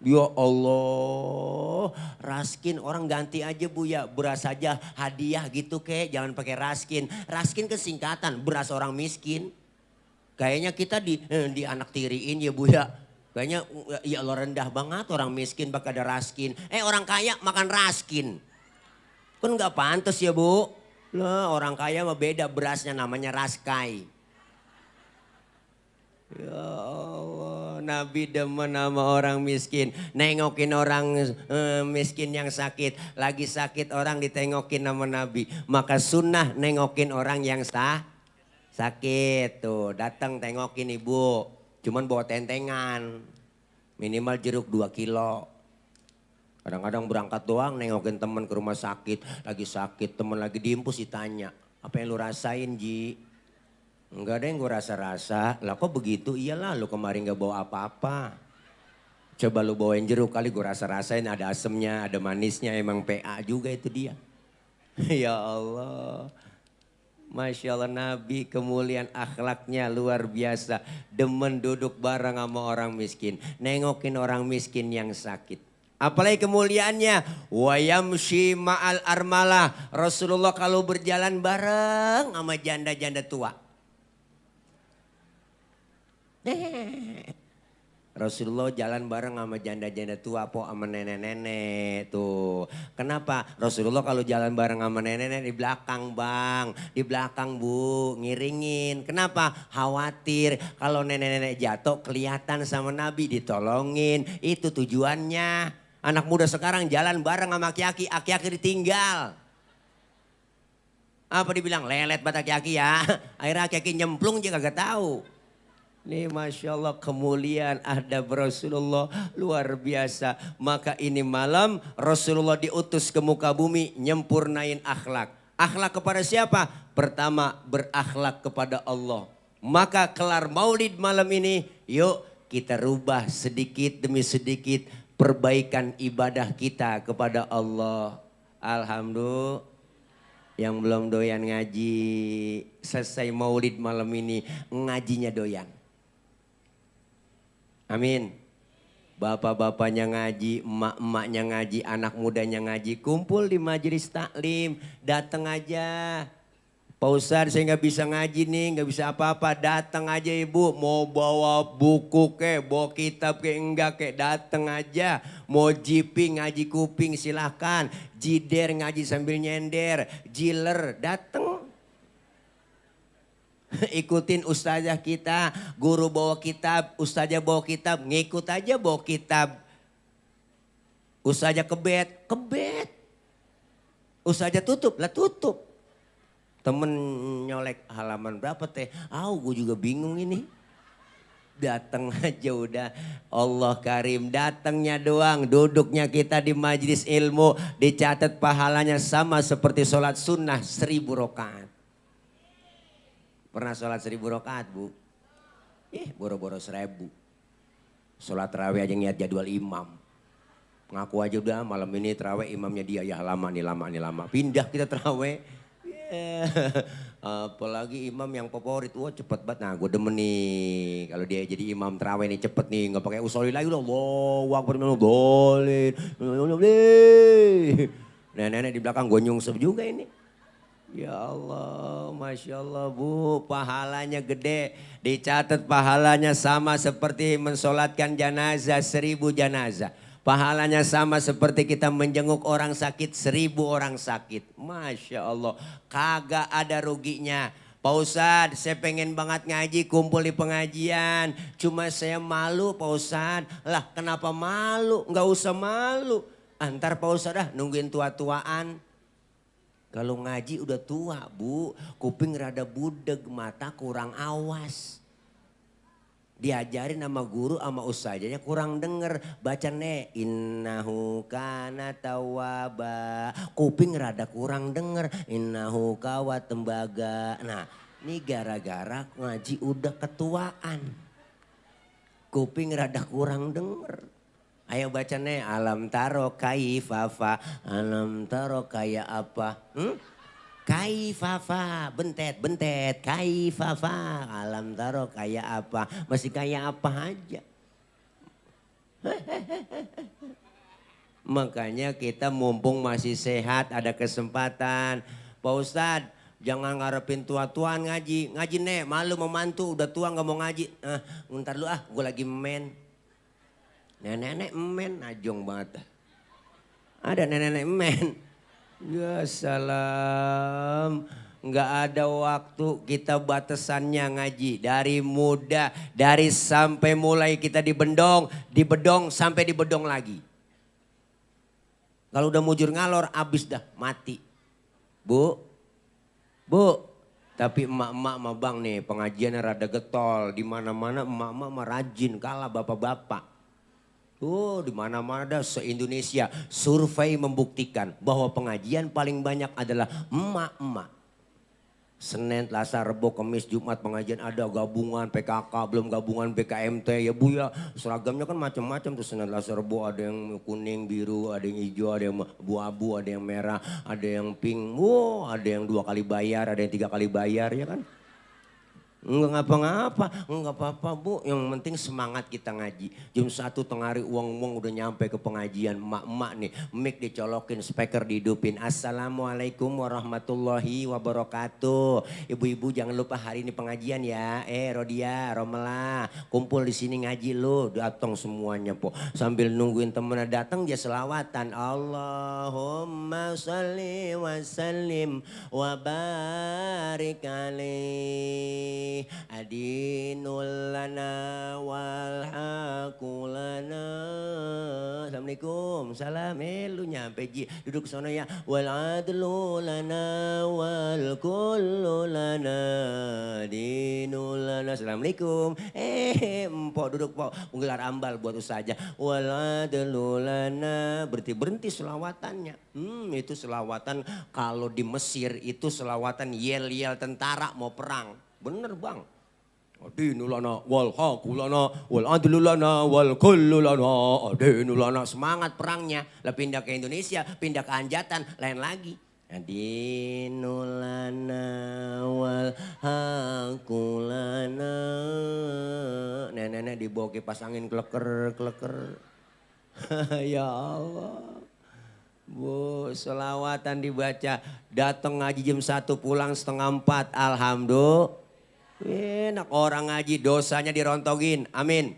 Ya Allah, raskin orang ganti aja Bu ya, beras aja hadiah gitu kek, jangan pakai raskin. Raskin kesingkatan, beras orang miskin. Kayaknya kita di anak tiriin ya Bu ya. Kayaknya ya Allah rendah banget orang miskin bakal ada raskin. Orang kaya makan raskin. Kan gak pantas ya Bu. Lah orang kaya mah beda berasnya namanya raskai. Ya Allah, Nabi demen sama orang miskin. Nengokin orang miskin yang sakit. Lagi sakit orang ditengokin sama Nabi. Maka sunnah nengokin orang yang sakit. Tuh datang tengokin ibu. Cuman bawa tentengan. Minimal jeruk 2 kilo. Kadang-kadang berangkat doang nengokin temen ke rumah sakit. Lagi sakit temen lagi diimpus ditanya. Apa yang lu rasain Ji? Enggak ada yang gue rasa-rasa. Lah kok begitu? Iyalah lu kemarin gak bawa apa-apa. Coba lu bawain jeruk kali gue rasa-rasain ada asemnya, ada manisnya. Emang PA juga itu dia. Ya Allah. Masya Allah Nabi kemuliaan akhlaknya luar biasa. Demen duduk bareng sama orang miskin. Nengokin orang miskin yang sakit. Apalagi kemuliaannya. Wa yamshi ma'al armalah. Rasulullah kalau berjalan bareng sama janda-janda tua. Rasulullah jalan bareng sama janda-janda tua po sama nenek-nenek tuh. Kenapa? Rasulullah kalau jalan bareng sama nenek-nenek di belakang bang. Di belakang bu ngiringin. Kenapa? Khawatir kalau nenek-nenek jatuh kelihatan sama Nabi ditolongin. Itu tujuannya. Anak muda sekarang jalan bareng sama aki-aki. Aki-aki ditinggal. Apa dibilang lelet bat aki-aki ya. Akhirnya aki-aki nyemplung juga kagak tahu. Nih Masya Allah kemuliaan adab Rasulullah luar biasa. Maka ini malam Rasulullah diutus ke muka bumi nyempurnain akhlak. Akhlak kepada siapa? Pertama berakhlak kepada Allah. Maka kelar maulid malam ini yuk kita rubah sedikit demi sedikit perbaikan ibadah kita kepada Allah. Alhamdulillah. Yang belum doyan ngaji selesai maulid malam ini ngajinya doyan. Amin. Bapak-bapaknya ngaji, emak-emaknya ngaji, anak mudanya ngaji. Kumpul di majelis taklim. Datang aja. Pak Ustadz saya gak bisa ngaji nih, gak bisa apa-apa. Datang aja ibu. Mau bawa buku kek, bawa kitab kek, enggak kek. Datang aja. Mau jiping, ngaji kuping silahkan. Jider ngaji sambil nyender. Jiler datang. Ikutin ustazah kita, guru bawa kitab, ustazah bawa kitab, ngikut aja bawa kitab. Ustazah kebet, ustazah tutup, lah tutup. Temen nyolek halaman berapa teh? Gue juga bingung ini. Datang aja udah Allah karim, datangnya doang, duduknya kita di majelis ilmu, dicatat pahalanya sama seperti sholat sunnah 1000 rakaat. Pernah sholat 1000 rakaat bu? Boro-boro 1000. Sholat terawih aja ngeliat jadwal imam. Ngaku aja udah malam ini terawih imamnya dia. Ya lama nih. Pindah kita terawih. Apalagi imam yang favorit. Wah cepet banget. Nah gue demen nih. Kalau dia jadi imam terawih nih cepet nih. Gak pakai usolil lagi loh. Allahu Akbar boleh. Nenek-nenek di belakang gue nyungsep juga ini. Ya Allah, Masya Allah bu, pahalanya gede. Dicatat pahalanya sama seperti mensolatkan jenazah 1000 jenazah. Pahalanya sama seperti kita menjenguk orang sakit 1000 orang sakit. Masya Allah, kagak ada ruginya. Pak Ustadz, saya pengen banget ngaji, kumpul di pengajian. Cuma saya malu Pak Ustadz. Lah kenapa malu? Nggak usah malu. Antar Pak Ustadz nungguin tua-tuaan. Kalau ngaji udah tua bu, kuping rada budeg, mata kurang awas. Diajarin sama guru sama ustazahnya kurang denger. Baca nih, innahu kana tawwaba. Kuping rada kurang denger, innahu kawa tembaga. Nah ini gara-gara ngaji udah ketuaan. Kuping rada kurang denger. Ayo baca nih, alam taro kaifafa, alam taro kayak apa? Kaifafa, bentet, kaifafa, alam taro kayak apa? Masih kayak apa aja. Makanya kita mumpung masih sehat, ada kesempatan. Pak Ustadz, jangan ngarepin tua-tuaan ngaji. Ngaji nih, malu memantu, udah tua gak mau ngaji. Ntar lu gue lagi men. Nenek-nenek men najong banget. Ada nenek-nenek men. Ya salam. Nggak ada waktu, kita batasannya ngaji. Dari muda, dari sampai mulai kita di bedong sampai di bedong lagi. Kalau udah mujur ngalor, abis dah, mati. Bu, tapi emak-emak mah bang nih pengajiannya rada getol. Di mana-mana emak-emak mah rajin kalah bapak-bapak. Tuh di mana-mana dah se-Indonesia survei membuktikan bahwa pengajian paling banyak adalah emak-emak. Senin, Selasa, Rebo, Kamis, Jumat pengajian ada gabungan PKK, belum gabungan BKMT ya Bu ya. Seragamnya kan macam-macam tuh Senin, Selasa, Rebo ada yang kuning, biru, ada yang hijau, ada yang abu-abu, ada yang merah, ada yang pink. Wow, ada yang 2 kali bayar, ada yang 3 kali bayar ya kan. Enggak ngapa-ngapa, enggak apa-apa Bu. Yang penting semangat kita ngaji. Jam 1 tengah hari uang-uang udah nyampe ke pengajian. Emak-emak nih, mic dicolokin, speaker dihidupin. Assalamualaikum warahmatullahi wabarakatuh. Ibu-ibu jangan lupa hari ini pengajian ya. Rodia, Romela, kumpul di sini ngaji lo. Datang semuanya po. Sambil nungguin temennya datang dia selawatan. Allahumma sholli wa sallim wa barik alaih. Adinul lana wal hakulana. Assalamualaikum. Salam. Lu nyampe ji. Duduk sono ya. Wal adlu lana wal kullu lana. Adinul lana. Assalamualaikum. Empok duduk pok. Menggelar ambal buat usaha. Wal adlu lana. Berhenti selawatannya. Itu selawatan kalau di Mesir itu selawatan yel-yel tentara mau perang. Bener bang. Adinulana wal hakulana wal adlulana wal kullulana. Adinulana semangat perangnya. Lah pindah ke Indonesia, pindah ke Anjatan, lain lagi. Adinulana wal hakulana. Nenek-nenek dibawa kipas angin kleker. Ya Allah. Bu, selawatan dibaca. Datang ngaji jam 1 pulang setengah 4. Alhamdulillah. Enak orang ngaji dosanya dirontogin. Amin.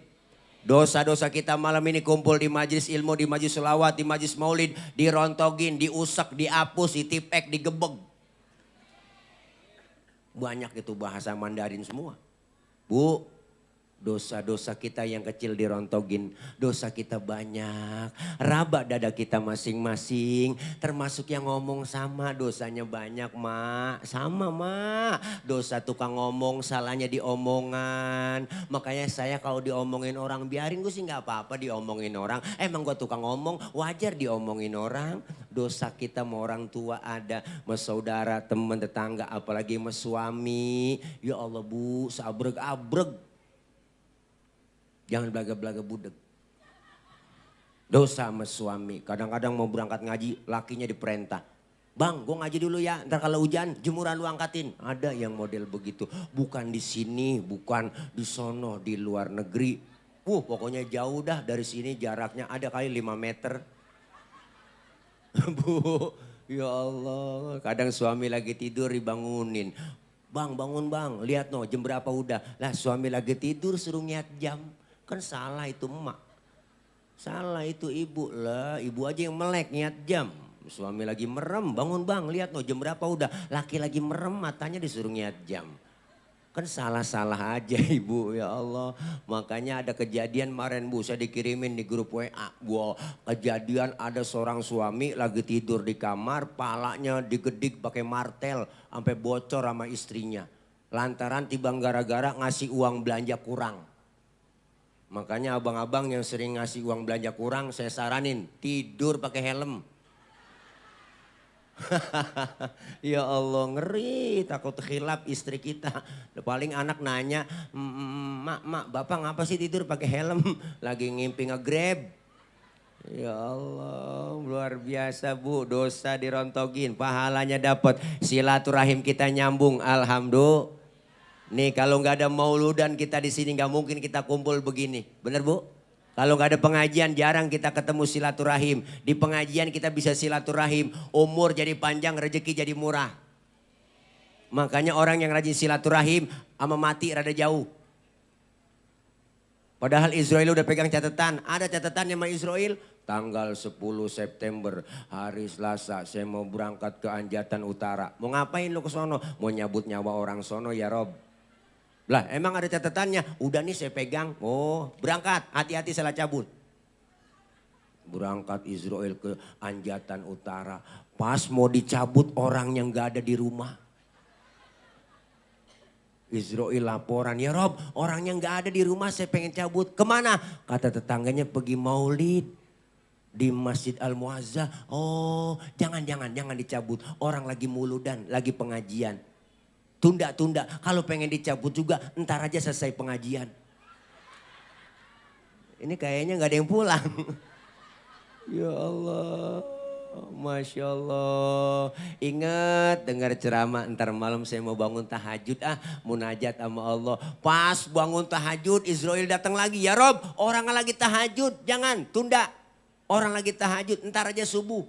Dosa-dosa kita malam ini kumpul di majlis ilmu, di majlis selawat, di majlis maulid. Dirontogin, diusek, dihapus, ditipek, digebeg. Banyak itu bahasa Mandarin semua. Bu. Dosa-dosa kita yang kecil dirontogin, dosa kita banyak, raba dada kita masing-masing, termasuk yang ngomong sama dosanya banyak mak, sama mak, dosa tukang ngomong salahnya di omongan, makanya saya kalau diomongin orang biarin gue sih nggak apa-apa diomongin orang, emang gue tukang ngomong wajar diomongin orang, dosa kita sama orang tua ada, sama saudara, teman, tetangga, apalagi sama suami, ya Allah bu, seabreg-abreg. Jangan belaga-belaga budek. Dosa sama suami. Kadang-kadang mau berangkat ngaji, lakinya diperintah. Bang, gue ngaji dulu ya. Ntar kalau hujan, jemuran lu angkatin. Ada yang model begitu. Bukan di sini, bukan di sono, di luar negeri. Pokoknya jauh dah dari sini jaraknya ada kali 5 meter. Bu, ya Allah. Kadang suami lagi tidur dibangunin. Bang, bangun bang. Lihat no, jam berapa udah. Lah suami lagi tidur suruh ngiat jam. Kan salah itu emak. Salah itu ibu lah. Ibu aja yang melek niat jam. Suami lagi merem. Bangun bang lihat no jam berapa udah. Laki lagi merem matanya disuruh niat jam. Kan salah-salah aja ibu ya Allah. Makanya ada kejadian kemarin bu. Saya dikirimin di grup WA. Wow, kejadian ada seorang suami lagi tidur di kamar. Palanya digedik pakai martel. Sampai bocor sama istrinya. Lantaran tibang gara-gara ngasih uang belanja kurang. Makanya abang-abang yang sering ngasih uang belanja kurang saya saranin tidur pakai helm. Ya Allah ngeri takut khilaf istri kita. Paling anak nanya, mak bapak ngapa sih tidur pakai helm? Lagi ngimpi nge-grab. Ya Allah luar biasa bu, dosa dirontogin, pahalanya dapat, silaturahim kita nyambung, alhamdulillah. Nih kalau nggak ada mauludan kita di sini nggak mungkin kita kumpul begini, bener bu? Kalau nggak ada pengajian jarang kita ketemu silaturahim. Di pengajian kita bisa silaturahim, umur jadi panjang, rezeki jadi murah. Makanya orang yang rajin silaturahim sama mati rada jauh. Padahal Israel udah pegang catatan. Ada catatan sama Israel. Tanggal 10 September hari Selasa saya mau berangkat ke Anjatan Utara. Mau ngapain lu ke sono? Mau nyabut nyawa orang sono ya Rob. Lah emang ada catatannya. Udah nih saya pegang. Oh berangkat hati-hati salah cabut. Berangkat Israel ke Anjatan Utara. Pas mau dicabut orang yang gak ada di rumah. Israel laporan, ya Rob orang yang gak ada di rumah saya pengen cabut. Kemana? Kata tetangganya pergi maulid di Masjid Al-Muazzah. Oh jangan dicabut. Orang lagi muludan, lagi pengajian. Tunda. Kalau pengen dicabut juga ntar aja selesai pengajian. Ini kayaknya gak ada yang pulang. Ya Allah. Masya Allah. Ingat dengar ceramah ntar malam saya mau bangun tahajud munajat sama Allah. Pas bangun tahajud Israel datang lagi. Ya Rob orang lagi tahajud jangan tunda. Orang lagi tahajud ntar aja subuh.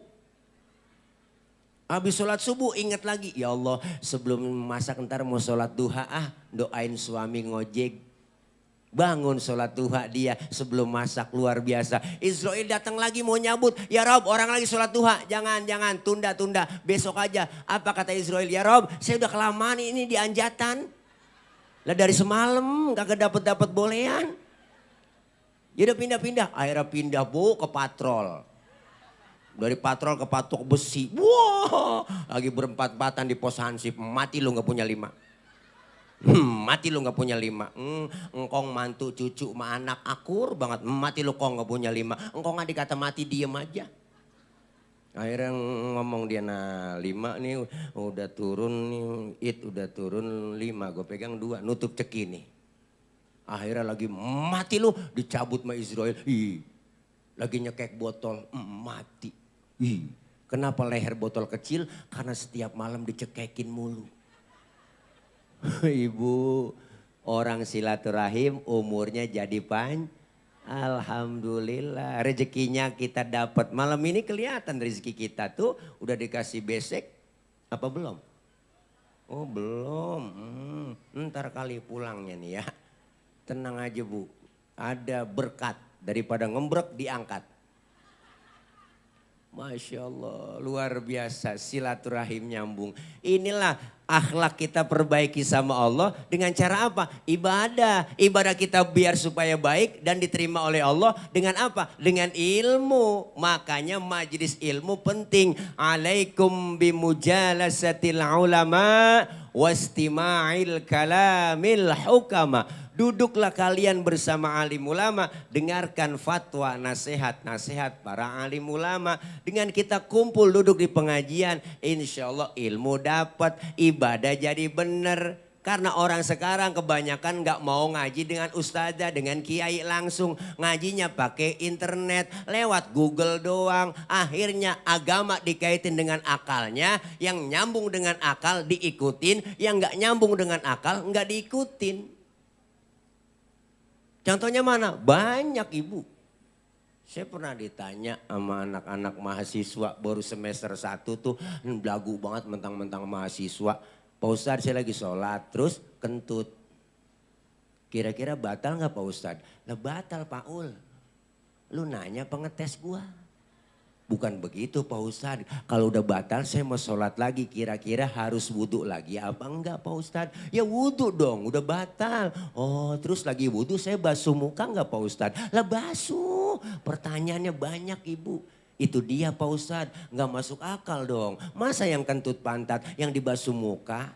Habis sholat subuh ingat lagi. Ya Allah sebelum masak ntar mau sholat duha doain suami ngojek. Bangun sholat duha dia sebelum masak luar biasa. Israel datang lagi mau nyabut. Ya Rob orang lagi sholat duha. Jangan tunda. Besok aja. Apa kata Israel? Ya Rob saya udah kelamaan ini di Anjatan. Lah dari semalam kagak dapet bolehan. Ya udah pindah. Akhirnya pindah bu ke patrol. Dari patrol ke patok besi. Wah lagi berempat-empatan di pos hansip. Mati lu gak punya 5. Mati lu gak punya 5. Engkong mantu cucu sama anak akur banget. Mati lu kok gak punya 5. Engkong gak dikata mati diem aja. Akhirnya ngomong dia 5 nih udah turun nih. Udah turun 5 gue pegang 2 nutup ceki nih. Akhirnya lagi mati lu dicabut sama Israel. Lagi nyekek botol mati. Kenapa leher botol kecil? Karena setiap malam dicekekin mulu. Ibu orang silaturahim umurnya jadi Alhamdulillah rezekinya kita dapat. Malam ini kelihatan rezeki kita tuh udah dikasih besek apa belum? Oh belum. Ntar kali pulangnya nih ya. Tenang aja bu. Ada berkat daripada ngembrek diangkat. Masya Allah luar biasa silaturahim nyambung. Inilah akhlak kita perbaiki sama Allah dengan cara apa? Ibadah. Ibadah kita biar supaya baik dan diterima oleh Allah dengan apa? Dengan ilmu. Makanya majelis ilmu penting. Alaikum bimujalasatil ulama wastima'il kalamil hukama. Duduklah kalian bersama alim ulama, dengarkan fatwa, nasihat para alim ulama. Dengan kita kumpul duduk di pengajian, insya Allah ilmu dapat, ibadah jadi benar. Karena orang sekarang kebanyakan gak mau ngaji dengan ustazah, dengan kiai langsung. Ngajinya pakai internet, lewat Google doang. Akhirnya agama dikaitin dengan akalnya, yang nyambung dengan akal diikutin, yang gak nyambung dengan akal gak diikutin. Contohnya mana? Banyak ibu. Saya pernah ditanya sama anak-anak mahasiswa baru semester 1 tuh belagu banget mentang-mentang mahasiswa. Pak Ustadz saya lagi sholat terus kentut. Kira-kira batal gak Pak Ustadz? Lah batal Pak Ul. Lu nanya pengetes gua. Bukan begitu Pak Ustadz. Kalau udah batal saya mau sholat lagi. Kira-kira harus wudhu lagi apa enggak Pak Ustadz? Ya wudhu dong udah batal. Oh terus lagi wudhu saya basuh muka enggak Pak Ustadz? Lah basuh. Pertanyaannya banyak ibu. Itu dia Pak Ustadz. Enggak masuk akal dong. Masa yang kentut pantat yang dibasuh muka?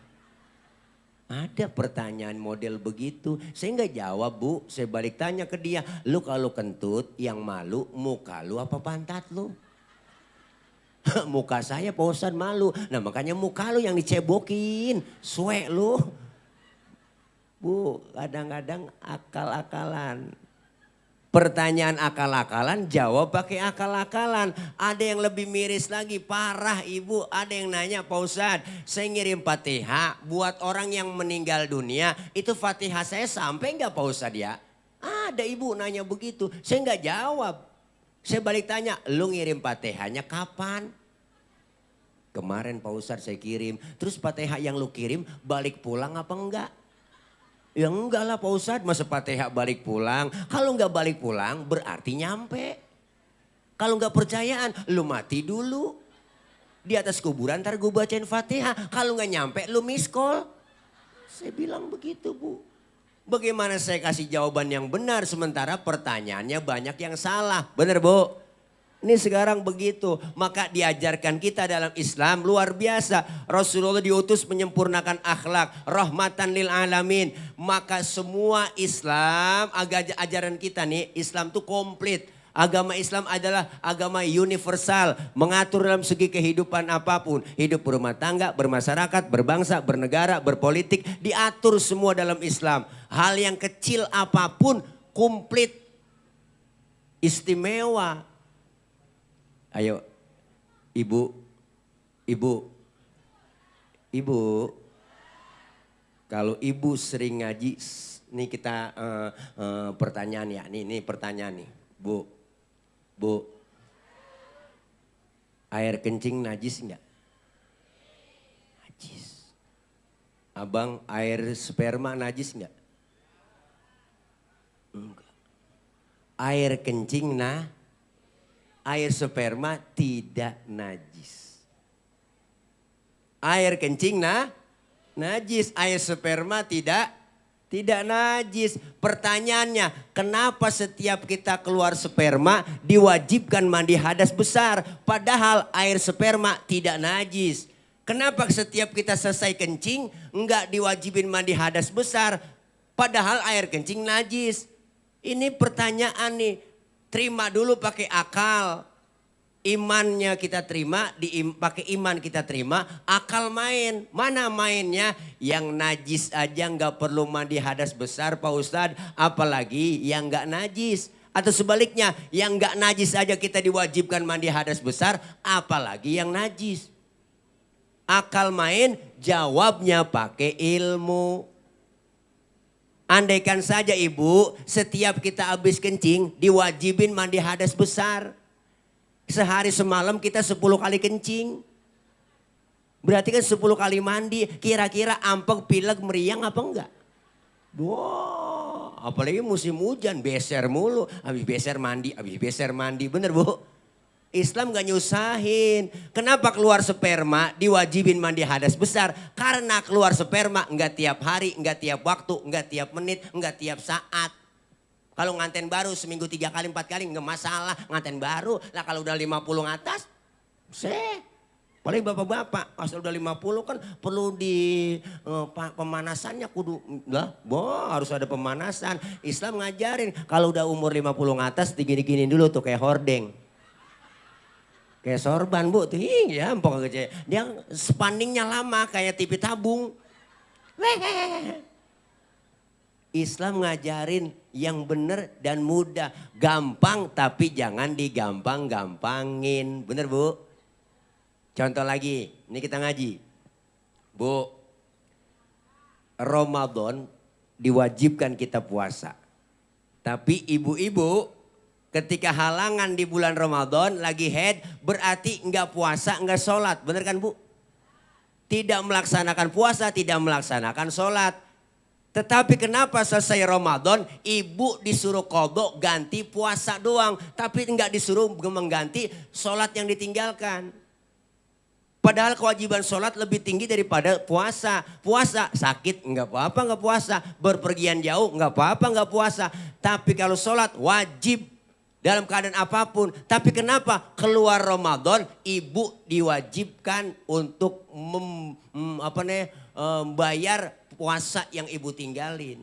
Ada pertanyaan model begitu. Saya nggak jawab bu. Saya balik tanya ke dia. Lu kalau kentut yang malu muka lu apa pantat lu? Muka saya Pak Ustadz malu. Nah makanya muka lu yang dicebokin. Suek lu. Bu kadang-kadang akal-akalan. Pertanyaan akal-akalan jawab pakai akal-akalan. Ada yang lebih miris lagi. Parah ibu. Ada yang nanya Pak Ustadz. Saya ngirim Fatihah buat orang yang meninggal dunia. Itu Fatihah saya sampai nggak Pak Ustadz ya? Ada ibu nanya begitu. Saya nggak jawab. Saya balik tanya, lu ngirim Fatihahnya kapan? Kemarin Pak Ustadz saya kirim. Terus Fatihah yang lu kirim balik pulang apa enggak? Ya enggak lah Pak Ustadz, masa Fatihah balik pulang. Kalau enggak balik pulang berarti nyampe. Kalau enggak percayaan, lu mati dulu. Di atas kuburan ntar gue bacain Fatihah. Kalau enggak nyampe lu miss call. Saya bilang begitu Bu. Bagaimana saya kasih jawaban yang benar sementara pertanyaannya banyak yang salah. Benar Bu? Ini sekarang begitu. Maka diajarkan kita dalam Islam luar biasa. Rasulullah diutus menyempurnakan akhlak. Rahmatan lil alamin. Maka semua Islam, ajaran kita nih, Islam tuh komplit. Agama Islam adalah agama universal. Mengatur dalam segi kehidupan apapun. Hidup berumah tangga, bermasyarakat, berbangsa, bernegara, berpolitik. Diatur semua dalam Islam. Hal yang kecil apapun komplit. Istimewa. Ayo, ibu. Kalau ibu sering ngaji, nih kita pertanyaan ya, nih pertanyaan nih, Bu, air kencing najis enggak? Najis. Abang, air sperma najis enggak? Enggak. Air kencing air sperma tidak najis. Air kencing najis, air sperma tidak najis. Pertanyaannya, kenapa setiap kita keluar sperma diwajibkan mandi hadas besar padahal air sperma tidak najis? Kenapa setiap kita selesai kencing enggak diwajibin mandi hadas besar padahal air kencing najis? Ini pertanyaan nih. Terima dulu pakai akal. Imannya kita terima, pakai iman kita terima, akal main. Mana mainnya? Yang najis aja nggak perlu mandi hadas besar Pak Ustadz, apalagi yang nggak najis. Atau sebaliknya, yang nggak najis aja kita diwajibkan mandi hadas besar, apalagi yang najis. Akal main, jawabnya pakai ilmu. Andaikan saja ibu, setiap kita habis kencing diwajibin mandi hadas besar. Sehari semalam kita 10 kali kencing. Berarti kan 10 kali mandi, kira-kira ampek, pilek, meriang apa enggak? Wah, apalagi musim hujan, beser mulu. Habis beser mandi, bener Bu? Islam gak nyusahin. Kenapa keluar sperma diwajibin mandi hadas besar? Karena keluar sperma enggak tiap hari, enggak tiap waktu, enggak tiap menit, enggak tiap saat. Kalau nganten baru seminggu 3 kali 4 kali enggak masalah, nganten baru. Lah kalau udah 50 ngatas, paling bapak-bapak asal udah 50 kan perlu di pemanasannya kudu lah, harus ada pemanasan. Islam ngajarin kalau udah umur 50 ngatas digini-giniin dulu tuh kayak hordeng. Kayak sorban Bu, tuh ya empok aja. Dia spanningnya lama kayak TV tabung. Islam ngajarin yang benar dan mudah. Gampang tapi jangan digampang-gampangin. Bener Bu? Contoh lagi, ini kita ngaji. Bu, Ramadan diwajibkan kita puasa. Tapi ibu-ibu ketika halangan di bulan Ramadan lagi haid berarti enggak puasa, enggak sholat. Bener kan Bu? Tidak melaksanakan puasa, tidak melaksanakan sholat. Tetapi kenapa selesai Ramadan ibu disuruh qadha ganti puasa doang. Tapi enggak disuruh mengganti sholat yang ditinggalkan. Padahal kewajiban sholat lebih tinggi daripada puasa. Puasa sakit enggak apa-apa enggak puasa. Berpergian jauh enggak apa-apa enggak puasa. Tapi kalau sholat wajib. Dalam keadaan apapun. Tapi kenapa keluar Ramadan ibu diwajibkan untuk membayar puasa yang ibu tinggalin.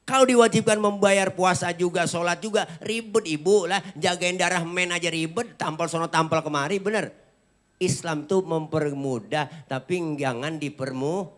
Kalau diwajibkan membayar puasa juga, sholat juga, ribet ibu lah. Jagain darah men aja ribet, tampal sono tampal kemari, bener. Islam tuh mempermudah tapi jangan dipermudah.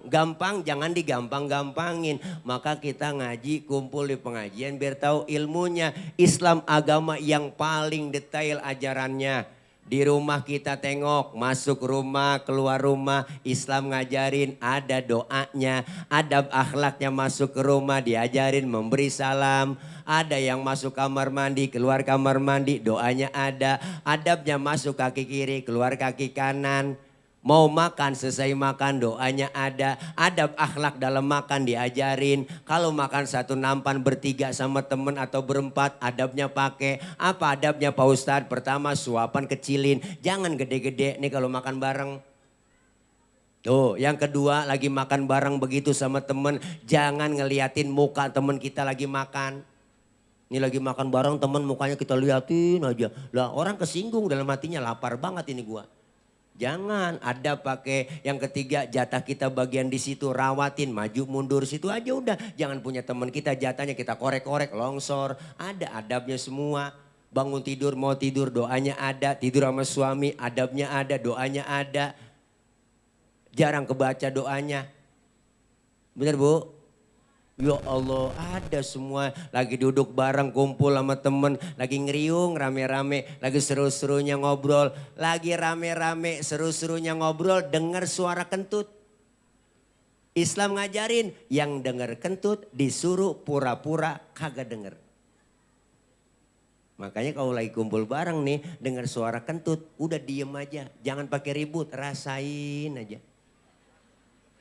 Gampang jangan digampang-gampangin. Maka kita ngaji, kumpul di pengajian biar tahu ilmunya. Islam agama yang paling detail ajarannya. Di rumah kita tengok, masuk rumah, keluar rumah, Islam ngajarin ada doanya, adab akhlaknya masuk ke rumah diajarin memberi salam. Ada yang masuk kamar mandi, keluar kamar mandi, doanya ada. Adabnya masuk kaki kiri, keluar kaki kanan. Mau makan, selesai makan doanya ada. Adab akhlak dalam makan diajarin. Kalau makan satu nampan bertiga sama temen atau berempat, adabnya pakai. Apa adabnya Pak Ustadz? Pertama suapan kecilin, jangan gede-gede nih kalau makan bareng. Tuh, yang kedua lagi makan bareng begitu sama temen, jangan ngeliatin muka temen kita lagi makan. Ini lagi makan bareng temen mukanya kita liatin aja. Lah orang kesinggung dalam hatinya, lapar banget ini gua. Jangan ada pakai. Yang ketiga jatah kita bagian di situ, rawatin maju mundur situ aja udah. Jangan punya teman kita jatahnya kita korek-korek longsor. Ada adabnya semua. Bangun tidur mau tidur doanya ada. Tidur sama suami adabnya ada, doanya ada. Jarang kebaca doanya. Bener Bu? Ya Allah ada semua, lagi duduk bareng kumpul sama temen, lagi ngeriung rame-rame, lagi seru-serunya ngobrol, lagi rame-rame seru-serunya ngobrol dengar suara kentut. Islam ngajarin yang dengar kentut disuruh pura-pura kagak denger. Makanya kalau lagi kumpul bareng nih dengar suara kentut udah diem aja, jangan pakai ribut, rasain aja.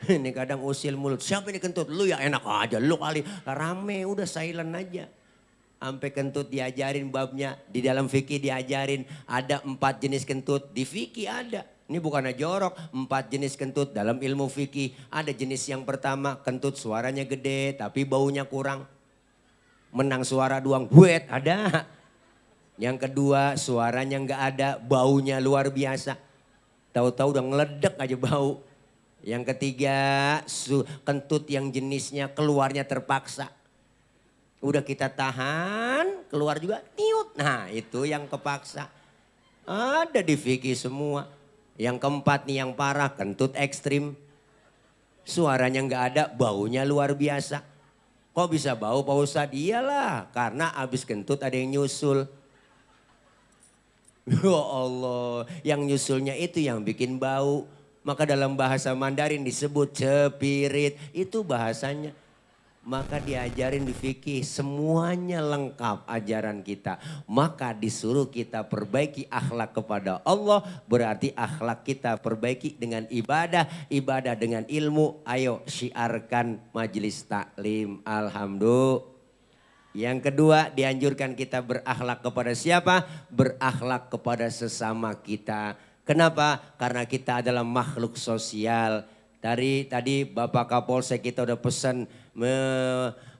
Ini kadang usil mulut, siapa ini kentut? Lu ya enak aja, lu kali. Rame udah silent aja. Sampai kentut diajarin babnya, di dalam fikih diajarin ada 4 jenis kentut, di fikih ada. Ini bukan jorok, 4 jenis kentut dalam ilmu fikih. Ada jenis yang pertama kentut suaranya gede tapi baunya kurang. Menang suara doang, buet ada. Yang kedua suaranya nggak ada, baunya luar biasa. Tahu-tahu udah ngeledek aja bau. Yang ketiga kentut yang jenisnya keluarnya terpaksa. Udah kita tahan keluar juga tiut. Nah itu yang kepaksa. Ada di fikih semua. Yang keempat nih yang parah kentut ekstrim. Suaranya nggak ada, baunya luar biasa. Kok bisa bau Pak Ustadz? Iyalah karena abis kentut ada yang nyusul. Ya Allah yang nyusulnya itu yang bikin bau. Maka dalam bahasa Mandarin disebut cepirit, itu bahasanya. Maka diajarin di fikih semuanya lengkap ajaran kita. Maka disuruh kita perbaiki akhlak kepada Allah, berarti akhlak kita perbaiki dengan ibadah, ibadah dengan ilmu. Ayo syiarkan majelis taklim, alhamdulillah. Yang kedua dianjurkan kita berakhlak kepada siapa? Berakhlak kepada sesama kita. Kenapa? Karena kita adalah makhluk sosial. Tadi Bapak Kapolsek kita udah pesan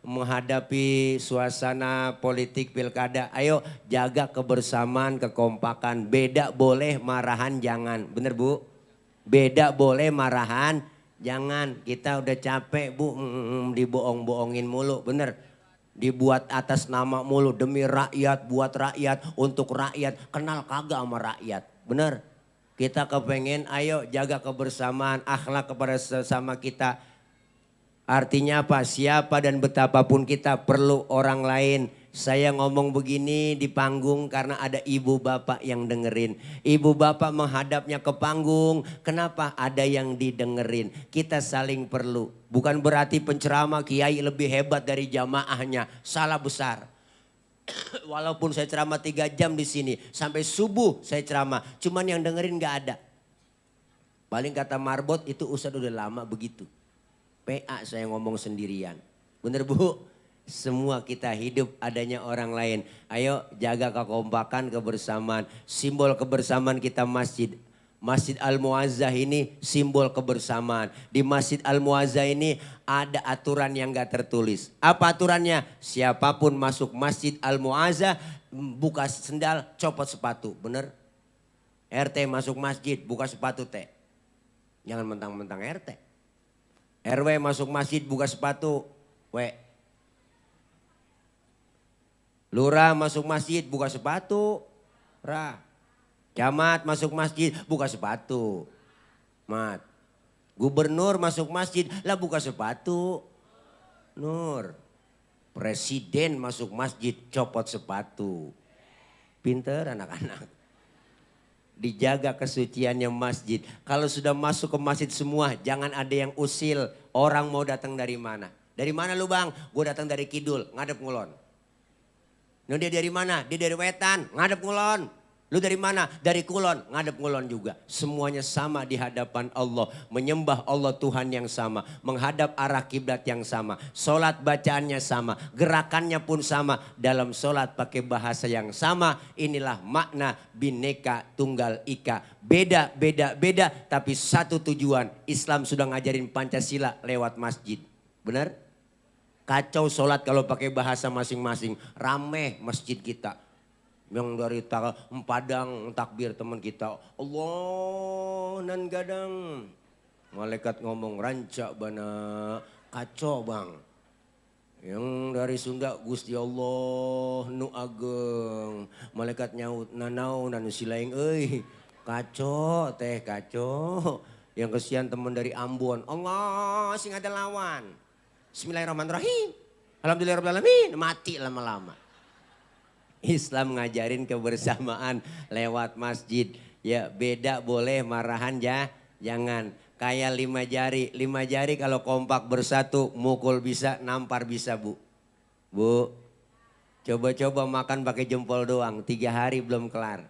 menghadapi suasana politik pilkada. Ayo jaga kebersamaan, kekompakan. Beda boleh, marahan jangan. Bener Bu? Beda boleh, marahan jangan. Kita udah capek Bu, dibohong-bohongin mulu. Bener? Dibuat atas nama mulu demi rakyat, buat rakyat, untuk rakyat. Kenal kagak sama rakyat. Bener? Kita kepengen ayo jaga kebersamaan, akhlak kepada sesama kita. Artinya apa? Siapa dan betapapun kita perlu orang lain. Saya ngomong begini di panggung karena ada ibu bapak yang dengerin. Ibu bapak menghadapnya ke panggung. Kenapa? Ada yang didengerin. Kita saling perlu. Bukan berarti penceramah kiai lebih hebat dari jamaahnya. Salah besar. Walaupun saya ceramah 3 jam di sini. Sampai subuh saya ceramah. Cuman yang dengerin gak ada. Paling kata Marbot itu Ustadz udah lama begitu. PA saya ngomong sendirian. Bener Bu? Semua kita hidup adanya orang lain. Ayo jaga kekompakan, kebersamaan. Simbol kebersamaan kita masjid. Masjid Al-Muazzah ini simbol kebersamaan. Di Masjid Al-Muazzah ini ada aturan yang gak tertulis. Apa aturannya? Siapapun masuk Masjid Al-Muazzah buka sendal, copot sepatu. Bener? RT masuk masjid buka sepatu teh. Jangan mentang-mentang RT. RW masuk masjid buka sepatu. Lurah masuk masjid buka sepatu. Camat masuk masjid buka sepatu. Mat. Gubernur masuk masjid lah buka sepatu. Nur. Presiden masuk masjid copot sepatu. Pinter anak-anak. Dijaga kesuciannya masjid. Kalau sudah masuk ke masjid semua jangan ada yang usil. Orang mau datang dari mana? Dari mana lu Bang? Gue datang dari Kidul, ngadep ngulon. Nah, dia dari mana? Dia dari Wetan, ngadep ngulon. Lu dari mana? Dari Kulon, ngadep Kulon juga. Semuanya sama di hadapan Allah. Menyembah Allah Tuhan yang sama. Menghadap arah kiblat yang sama. Solat bacaannya sama. Gerakannya pun sama. Dalam solat pakai bahasa yang sama. Inilah makna Bhinneka Tunggal Ika. Beda, beda, beda. Tapi satu tujuan. Islam sudah ngajarin Pancasila lewat masjid. Benar? Kacau solat kalau pakai bahasa masing-masing. Rameh masjid kita. Yang dari Padang takbir teman kita. Allah nan gadang. Malaikat ngomong rancak bana. Kacau bang. Yang dari Sunda Gusti Allah nu ageng. Malaikat nyaut nanau nanu silaing euy. Kacau teh kacau. Yang kesian teman dari Ambon. Allah sing ada lawan. Bismillahirrahmanirrahim. Alhamdulillahirrahmanirrahim. Mati lama-lama. Islam ngajarin kebersamaan lewat masjid. Ya beda boleh marahan ya. Jangan. Kayak 5 jari. 5 jari kalau kompak bersatu mukul bisa nampar bisa bu. Bu. Coba-coba makan pakai jempol doang. 3 hari belum kelar.